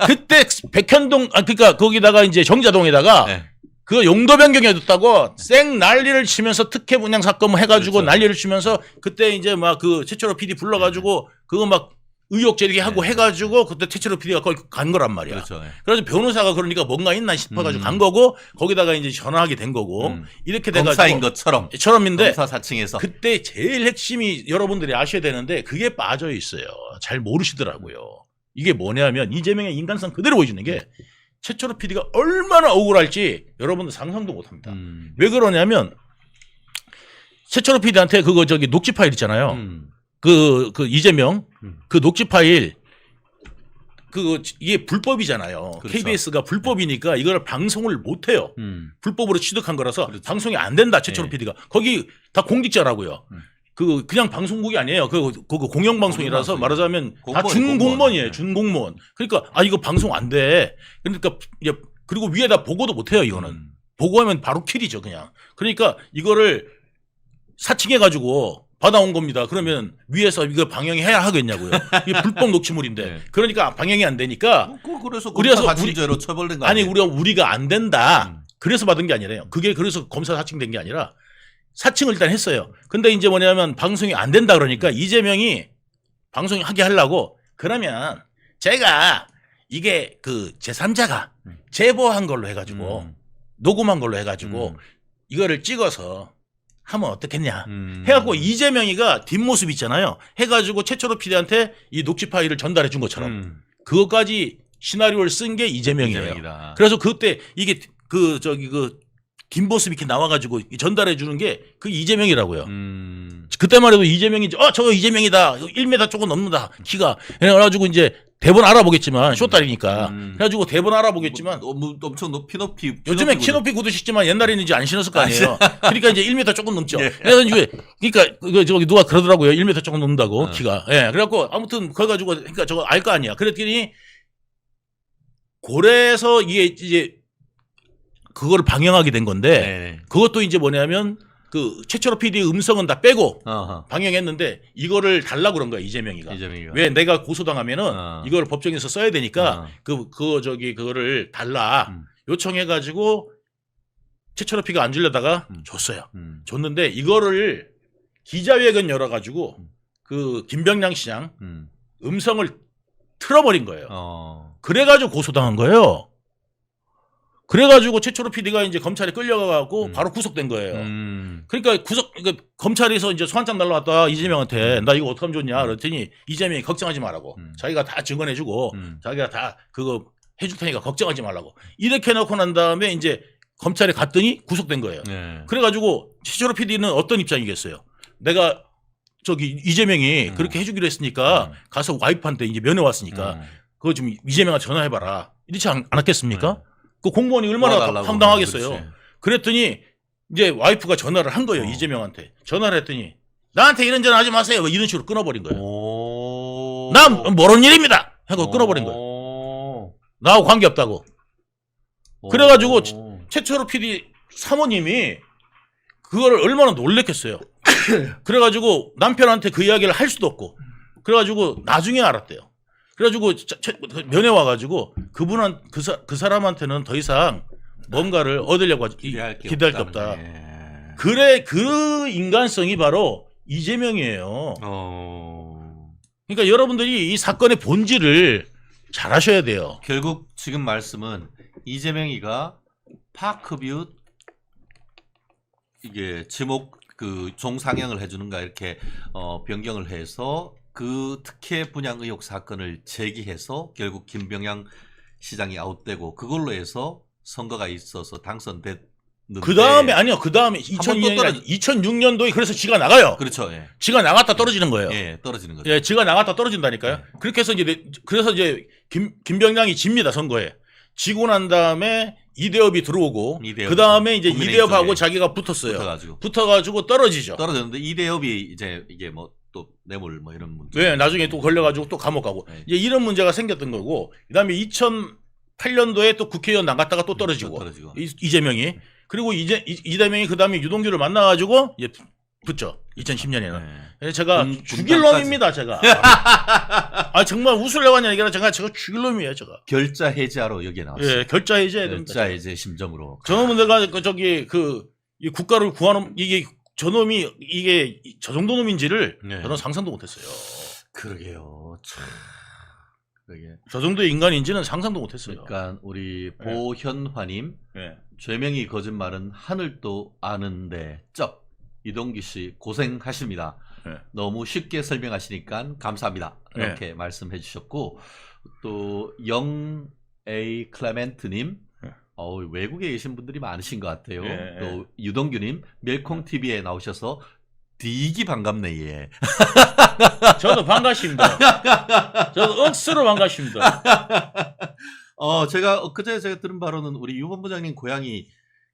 그때 백현동 그러니까 거기다가 이제 정자동에다가 그 용도 변경해줬다고 쌩 난리를 치면서 특혜 분양 사건 뭐 해가지고 그렇죠. 난리를 치면서 그때 이제 막 그 최철호 PD 불러가지고 그거 막 의혹 제기하고 해가지고 그때 최철호 PD가 거기 간 거란 말이야. 그렇죠. 그래서 변호사가 그러니까 뭔가 있나 싶어가지고 간 거고 거기다가 이제 전화하게 된 거고 이렇게 돼가지고 검사인 것처럼 처럼인데 검사 사칭해서 그때 제일 핵심이 여러분들이 아셔야 되는데 그게 빠져 있어요. 잘 모르시더라고요. 이게 뭐냐면 이재명의 인간성 그대로 보여주는 게 최철호 PD가 얼마나 억울할지 여러분들 상상도 못합니다. 왜 그러냐면 최철호 PD한테 그거 저기 녹취 파일 있잖아요. 그 이재명 그 녹취 파일 이게 불법이잖아요. 그렇죠. KBS가 불법이니까 이걸 방송을 못 해요. 불법으로 취득한 거라서 그렇죠. 방송이 안 된다. 최철호 네. PD가 거기 다 공직자라고요. 그냥 방송국이 아니에요. 그거 공영방송이라서 공영방송이에요. 말하자면 다 공무원이에요, 준공무원이에요. 공무원. 준공무원. 그러니까 이거 방송 안 돼. 그러니까 그리고 위에다 보고도 못 해요. 이거는 보고하면 바로 킬이죠. 그냥. 그러니까 이거를 사칭해가지고 받아온 겁니다. 그러면 위에서 이거 방영해야 하겠냐고요. 이게 불법 녹취물인데. 네. 그러니까 방영이 안 되니까 그래서 그래서 검사 사칭죄로 처벌된 거 아니 아니에요? 우리가 안 된다. 그래서 받은 게 아니래요. 그게 그래서 검사 사칭된 게 아니라 사칭을 일단 했어요. 근데 이제 뭐냐면 방송이 안 된다 그러니까 이재명이 방송하게 하려고 그러면 제가 이게 그 제3자가 제보한 걸로 해가지고 녹음한 걸로 해가지고 이거를 찍어서 하면 어떻겠냐 해갖고 이재명이가 뒷모습 있잖아요. 해가지고 최철호 PD한테 이 녹취 파일을 전달해 준 것처럼 그것까지 시나리오를 쓴 게 이재명이에요. 이재명이다. 그래서 그때 이게 그 뒷모습 이렇게 나와가지고 전달해 주는 게 그 이재명이라고요. 그때만 해도 이재명이 저거 이재명이다. 1m 조금 넘는다. 키가. 그래가지고 이제 대본 알아보겠지만 쇼다리니까. 그래가지고 대본 알아보겠지만 엄청 높이 요즘에 키 높이 구두 신지만 옛날에는 이제 안 신었을 거 아니에요. 그러니까 이제 1m 조금 넘죠. 예. 그래서 이제 그러니까 저기 누가 그러더라고요. 1m 조금 넘는다고 키가. 예. 그래갖고 아무튼 그래 가지고 그러니까 저거 알 거 아니야. 그랬더니 고래에서 이게 이제 그거를 방영하게 된 건데 네. 그것도 이제 뭐냐면 그 최철호 PD 음성은 다 빼고 어허. 방영했는데 이거를 달라고 그런 거야 이재명이가. 이재명이가. 왜 내가 고소당하면은 이걸 법정에서 써야 되니까 그거를 달라 요청해가지고 최철호 PD가 안 주려다가 줬어요. 줬는데 이거를 기자회견 열어가지고 그 김병량 시장 음성을 틀어버린 거예요. 그래가지고 고소당한 거예요. 그래가지고 최철호 PD가 이제 검찰에 끌려가고 바로 구속된 거예요. 그러니까 검찰에서 이제 소환장 날라왔다 이재명한테 나 이거 어떡하면 좋냐 그랬더니 이재명이 걱정하지 말라고 자기가 다 증언해주고 자기가 다 그거 해줄 테니까 걱정하지 말라고 이렇게 해놓고 난 다음에 이제 검찰에 갔더니 구속된 거예요. 네. 그래가지고 최철호 PD는 어떤 입장이겠어요? 내가 저기 이재명이 그렇게 해주기로 했으니까 가서 와이프한테 이제 면회 왔으니까 그거 좀 이재명한테 전화해봐라 이렇지 않았겠습니까? 그 공무원이 얼마나 도와달라고 황당하겠어요. 그렇지. 그랬더니 이제 와이프가 전화를 한 거예요. 이재명한테. 전화를 했더니 나한테 이런 전화 하지 마세요. 뭐 이런 식으로 끊어버린 거예요. 난 모르는 일입니다. 하고 끊어버린 거예요. 나하고 관계없다고. 그래가지고 최철호 PD 사모님이 그걸 얼마나 놀랬겠어요. 그래가지고 남편한테 그 이야기를 할 수도 없고 그래가지고 나중에 알았대요. 그래가지고 면회 와가지고 그분은 그 사람한테는 더 이상 뭔가를 얻으려고 기대할 게 없다. 그래 그 인간성이 바로 이재명이에요. 그러니까 여러분들이 이 사건의 본질을 잘 아셔야 돼요. 결국 지금 말씀은 이재명이가 파크뷰 이게 제목 그 종상영을 해주는가 이렇게 변경을 해서 그 특혜 분양 의혹 사건을 제기해서 결국 김병양 시장이 아웃되고 그걸로 해서 선거가 있어서 당선됐는데 그 다음에 아니요. 그 다음에 2006년도에 그래서 지가 나가요. 그렇죠. 예. 지가 나갔다 떨어지는 거예요. 예, 떨어지는 거죠. 예, 지가 나갔다 떨어진다니까요. 그렇게 해서 이제 김병량이 집니다 선거에. 지고 난 다음에 이대엽이 들어오고 그 다음에 이제 이대엽하고 자기가 붙었어요. 붙어가지고 떨어지죠. 떨어졌는데 이대엽이 이제 이게 뭐 또 뇌물 뭐 이런 문제. 네, 나중에 또 걸려가지고 또 감옥 가고 이제 이런 문제가 생겼던 거고 그다음에 2008년도에 또 국회의원 나갔다가 또 떨어지고. 이재명이 그리고 이재명이 그 다음에 유동규를 만나가지고 이제 붙죠. 2010년에는. 네. 제가 분- 죽일 분당까지. 놈입니다, 제가. 아 정말 웃으려고 하냐 얘기라 제가 죽일 놈이에요, 제가. 결자 해제하러 여기에 나왔어요. 예, 결자 해제해야 됩니다. 결자 해제 심정으로. 저놈은 내가 이 국가를 구하는 이게 저놈이 이게 저 정도 놈인지를 네. 저는 상상도 못했어요. 그러게요. 참. 그러게. 저 정도의 인간인지는 상상도 못했어요. 그러니까 우리 보현화님 예. 죄명이 거짓말은 하늘도 아는데 쩝 이동기 씨 고생하십니다. 네. 너무 쉽게 설명하시니까 감사합니다. 이렇게 말씀해 주셨고 또 영A 클레멘트님 네. 외국에 계신 분들이 많으신 것 같아요. 네. 또 유동규님 멜콩 TV에 나오셔서 되게 반갑네 얘. 저도 반갑습니다. 저도 억수로 반갑습니다. 제가 엊그제 제가 들은 바로는 우리 유 본부장님 고향이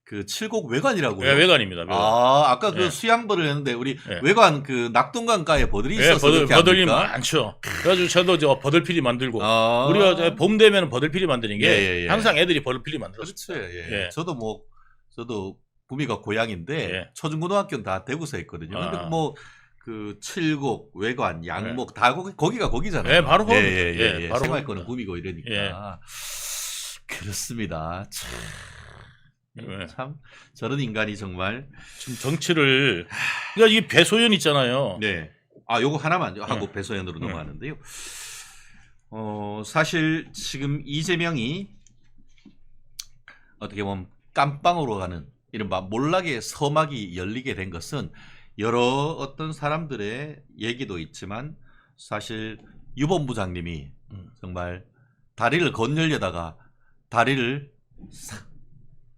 그 칠곡 외관이라고요. 예, 외관입니다. 외관. 아까 그 예. 수양벌을 했는데 우리 예. 외관 그 낙동강가에 버들이 예, 있어서 그렇게 버들이 합니까? 많죠. 그래가지고 저도 저 버들피리 만들고 아. 우리가 봄 되면 버들피리 만드는 게 예. 항상 애들이 버들피리 만들었어요. 그렇죠. 예. 예. 저도 구미가 고향인데 예. 초중고등학교는 다 대구서 했거든요. 근데 아. 뭐 그 칠곡, 외관, 양목 다 거기가 거기잖아요. 예, 바로 거기. 예. 바로 생활권은 거기입니다. 구미고 이러니까. 예. 그렇습니다. 예. 참 저런 인간이 정말. 지금 정치를 그러니까 이 배소연 있잖아요. 네. 요거 하나만 하고 배소연으로 넘어가는데요. 사실 지금 이재명이 어떻게 보면 깜빵으로 가는 이른바 몰락의 서막이 열리게 된 것은 여러 어떤 사람들의 얘기도 있지만 사실 유 본부장님이 정말 다리를 건널려다가 다리를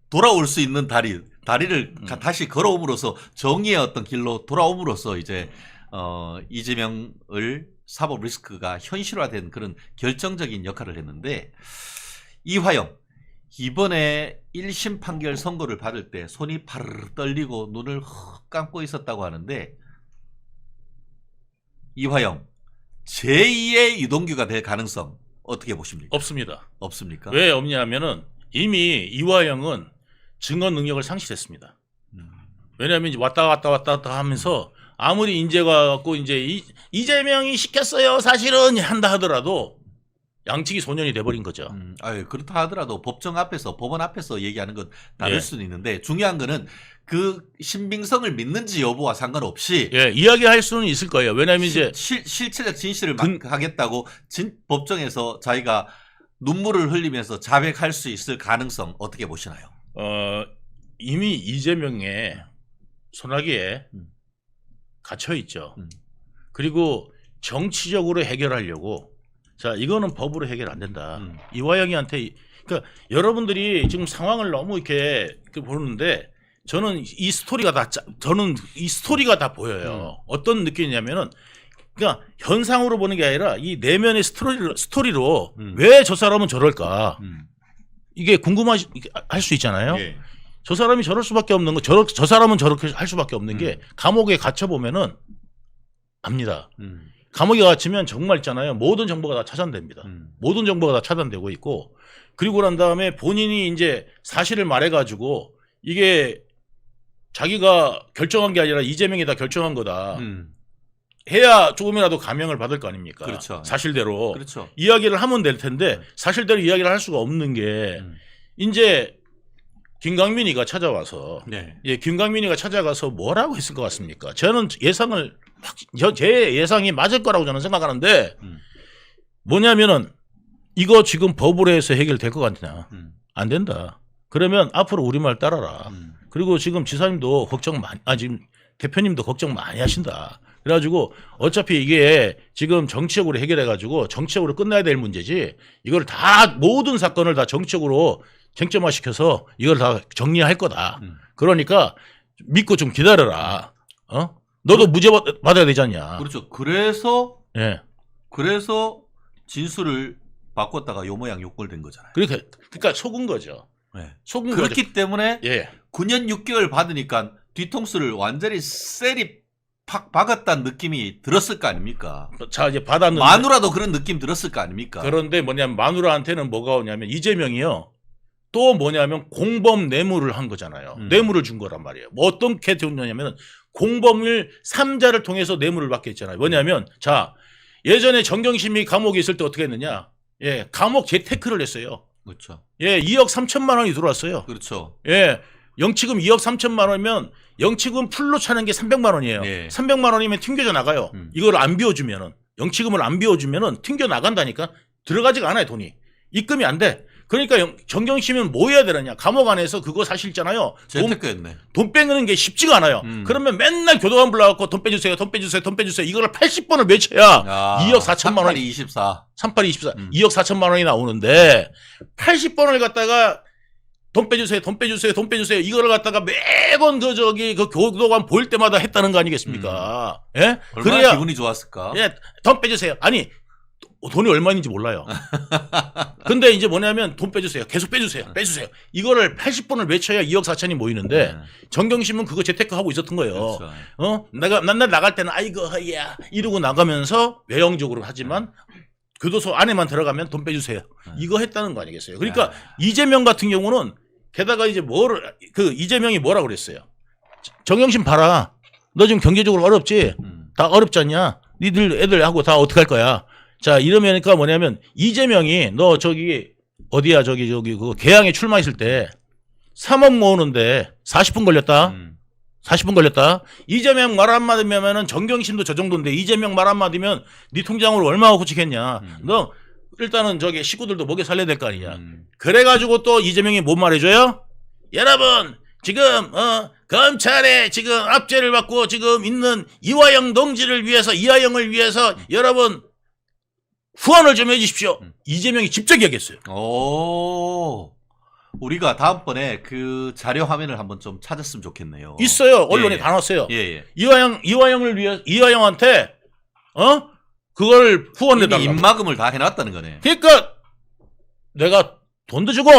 돌아올 수 있는 다리를 다시 걸어옴으로써 정의의 어떤 길로 돌아옴으로써 이제 이재명을 사법 리스크가 현실화된 그런 결정적인 역할을 했는데 이화영 이번에 1심 판결 선고를 받을 때 손이 파르르 떨리고 눈을 헉 감고 있었다고 하는데 이화영 제2의 유동규가 될 가능성 어떻게 보십니까? 없습니다. 없습니까? 왜 없냐면은 이미 이화영은 증언 능력을 상실했습니다. 왜냐하면 이제 왔다 갔다 하면서 아무리 인재가 갖고 이제 이재명이 시켰어요 사실은 한다 하더라도 양측이 소년이 돼버린 거죠. 그렇다 하더라도 법정 앞에서 법원 앞에서 얘기하는 건 다를 예. 수는 있는데 중요한 거는 그 신빙성을 믿는지 여부와 상관없이 예, 이야기할 수는 있을 거예요. 왜냐하면 이제 실체적 진실을 하겠다고 법정에서 자기가 눈물을 흘리면서 자백할 수 있을 가능성 어떻게 보시나요? 이미 이재명의 소나기에 갇혀 있죠. 그리고 정치적으로 해결하려고 자 이거는 법으로 해결 안 된다. 이화영이한테 그러니까 여러분들이 지금 상황을 너무 이렇게 보는데 저는 이 스토리가 다 보여요. 어떤 느낌이냐면은 그러니까 현상으로 보는 게 아니라 이 내면의 스토리로 왜 저 사람은 저럴까 이게 궁금할 수 있잖아요. 예. 저 사람이 저럴 수밖에 없는 거, 저 사람은 저렇게 할 수밖에 없는 게 감옥에 갇혀 보면은 압니다. 감옥에 갇히면 정말 있잖아요. 모든 정보가 다 차단됩니다. 모든 정보가 다 차단되고 있고 그리고 난 다음에 본인이 이제 사실을 말해가지고 이게 자기가 결정한 게 아니라 이재명이 다 결정한 거다. 해야 조금이라도 감형을 받을 거 아닙니까? 그렇죠. 사실대로. 그렇죠. 이야기를 하면 될 텐데 사실대로 이야기를 할 수가 없는 게 이제 김광민이가 찾아와서 김광민이가 찾아가서 뭐라고 했을 것 같습니까? 저는 제 예상이 맞을 거라고 저는 생각하는데 뭐냐면은 이거 지금 법으로 해서 해결될 것 같냐? 안 된다. 그러면 앞으로 우리 말 따라라. 그리고 지금 지사님도 지금 대표님도 걱정 많이 하신다. 그래가지고 어차피 이게 지금 정치적으로 해결해가지고 정치적으로 끝나야 될 문제지 이걸 다 모든 사건을 다 정치적으로 쟁점화시켜서 이걸 다 정리할 거다. 그러니까 믿고 좀 기다려라. 너도 무죄 받아야 되지 않냐. 그렇죠. 그래서 예. 진술을 바꿨다가 요 모양 요꼴 된 거잖아요. 그러니까 속은 거죠. 속은 그렇기 거죠. 때문에 예. 9년 6개월 받으니까 뒤통수를 완전히 셀이 팍 박았다는 느낌이 들었을 거 아닙니까? 자 이제 받았는데 마누라도 그런 느낌 들었을 거 아닙니까? 그런데 뭐냐면 마누라한테는 뭐가 오냐면 이재명이요. 또 뭐냐면 공범 뇌물을 한 거잖아요. 뇌물을 준 거란 말이에요. 뭐 어떻게 줬냐면 공범을 3자를 통해서 뇌물을 받게 했잖아요. 뭐냐면 자 예전에 정경심이 감옥에 있을 때 어떻게 했느냐. 예, 감옥 재테크를 했어요. 그렇죠. 예, 2억 3천만 원이 들어왔어요. 그렇죠. 예, 영치금 2억 3천만 원이면 영치금 풀로 차는 게 300만 원이에요. 네. 300만 원이면 튕겨져 나가요. 이걸 안 비워주면은 영치금을 안 비워주면은 튕겨 나간다니까. 들어가지가 않아요 돈이. 입금이 안 돼. 그러니까 정경심은 뭐 해야 되느냐. 감옥 안에서 그거 사실 있잖아요. 재테크였네. 돈 빼는 게 쉽지가 않아요. 그러면 맨날 교도관 불러갖고 돈 빼주세요. 돈 빼주세요. 돈 빼주세요. 이거를 80번을 외쳐야 2억 4천만 원. 24. 38이 24. 2억 4천만 원이 나오는데 80번을 갖다가 돈 빼주세요. 돈 빼주세요. 돈 빼주세요. 이거를 갖다가 매번 그 교도관 보일 때마다 했다는 거 아니겠습니까? 예? 얼마나 기분이 좋았을까? 예, 돈 빼주세요. 아니 돈이 얼마인지 몰라요. 근데 이제 뭐냐면 돈 빼주세요. 계속 빼주세요. 빼주세요. 이거를 80번을 외쳐야 2억 4천이 모이는데 정경심은 그거 재테크하고 있었던 거예요. 그렇죠. 내가 맨날 나갈 때는 아이고 야 이러고 나가면서 외형적으로 하지만 교도소 안에만 들어가면 돈 빼주세요. 이거 했다는 거 아니겠어요. 그러니까 이재명 같은 경우는 게다가 이제 이재명이 뭐라 그랬어요. 정경심 봐라. 너 지금 경제적으로 어렵지? 다 어렵지 않냐? 니들 애들하고 다 어떻게 할 거야? 자, 이러면니까 뭐냐면 이재명이 너 저기 어디야 그 개항에 출마했을 때 3억 모으는데 40분 걸렸다. 40분 걸렸다. 이재명 말 한마디면은 정경심도 저 정도인데 이재명 말 한마디면 네 통장으로 얼마나 고치겠냐. 너 일단은 저기 식구들도 먹여 살려야 될 거 아니냐. 그래가지고 또 이재명이 뭔 말해줘요? 여러분 지금 검찰에 지금 압제를 받고 지금 있는 이화영 동지를 위해서 이화영을 위해서 여러분 후원을 좀 해주십시오. 이재명이 직접 이야기했어요. 오, 우리가 다음번에 그 자료 화면을 한번 좀 찾았으면 좋겠네요. 있어요. 언론에 예, 다 나왔어요. 예. 이화영을 위해 이화영한테 그걸 후원해달라고. 입마금을 다 해놨다는 거네. 그러니까 내가 돈도 주고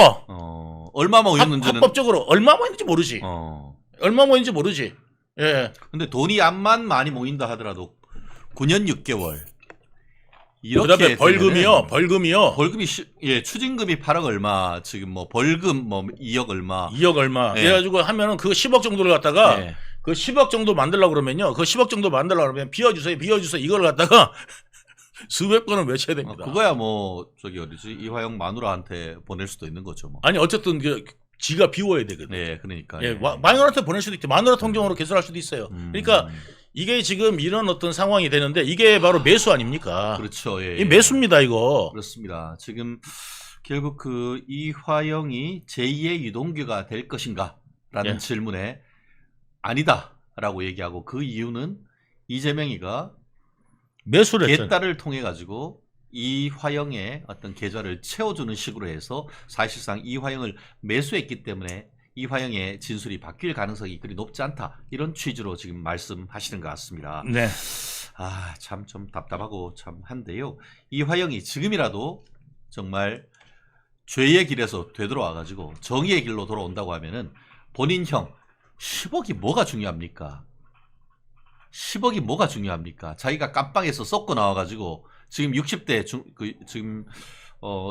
얼마 모였는지는 합법적으로 얼마 모였는지 모르지. 얼마 모였는지 모르지. 예. 근데 돈이 암만 많이 모인다 하더라도 9년 6개월. 그다음에 벌금이요. 벌금이 추징금이 8억 얼마, 지금 뭐 벌금 뭐 2억 얼마. 2억 얼마. 예. 그래가지고 하면은 그 10억 정도를 갖다가 예. 그 10억 정도 만들려고 그러면요. 그 10억 정도 만들려고 그러면 비워주세요. 이걸 갖다가 수백 번을 외쳐야 됩니다. 그거야 뭐 저기 어디지 이화영 마누라한테 보낼 수도 있는 거죠 뭐. 아니 어쨌든 지가 비워야 되거든. 네, 그러니까. 예, 마누라한테 보낼 수도 있대. 마누라 통장으로 개설할 수도 있어요. 그러니까 이게 지금 이런 어떤 상황이 되는데 이게 바로 매수 아닙니까? 그렇죠. 예, 이 매수입니다 이거. 그렇습니다. 지금 결국 그 이화영이 제2의 유동규가 될 것인가라는 예. 질문에 아니다라고 얘기하고 그 이유는 이재명이가 매수를 했잖아요. 개딸을 통해 가지고 이화영의 어떤 계좌를 채워주는 식으로 해서 사실상 이화영을 매수했기 때문에 이화영의 진술이 바뀔 가능성이 그리 높지 않다. 이런 취지로 지금 말씀하시는 것 같습니다. 네. 아, 참 좀 답답하고 참 한데요. 이화영이 지금이라도 정말 죄의 길에서 되돌아와 가지고 정의의 길로 돌아온다고 하면은 본인 형 10억이 뭐가 중요합니까? 10억이 뭐가 중요합니까? 자기가 깜빵에서 썩고 나와 가지고 지금 60대 지금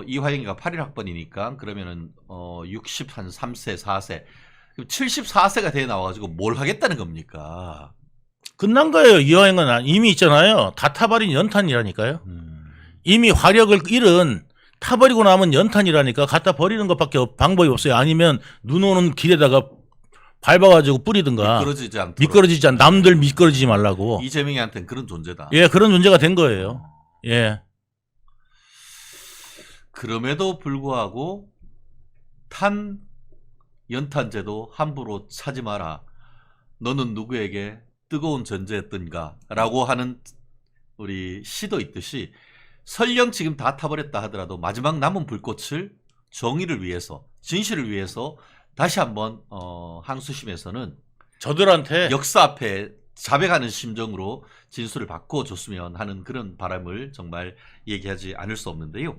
이화영이가 81학번이니까 그러면은 63세 4세 74세가 돼 나와가지고 뭘 하겠다는 겁니까? 끝난 거예요. 이화영은 이미 있잖아요. 다 타버린 연탄이라니까요. 이미 화력을 잃은 타버리고 남은 연탄이라니까 갖다 버리는 것밖에 방법이 없어요. 아니면 눈 오는 길에다가 밟아가지고 뿌리든가 미끄러지지 않 남들 미끄러지지 말라고. 이재명이한테는 그런 존재다. 예, 그런 존재가 된 거예요. 예. 그럼에도 불구하고 탄 연탄재도 함부로 차지 마라. 너는 누구에게 뜨거운 전제였던가 라고 하는 우리 시도 있듯이 설령 지금 다 타버렸다 하더라도 마지막 남은 불꽃을 정의를 위해서 진실을 위해서 다시 한번 항소심에서는 저들한테 역사 앞에 자백하는 심정으로 진술을 바꿔줬으면 하는 그런 바람을 정말 얘기하지 않을 수 없는데요.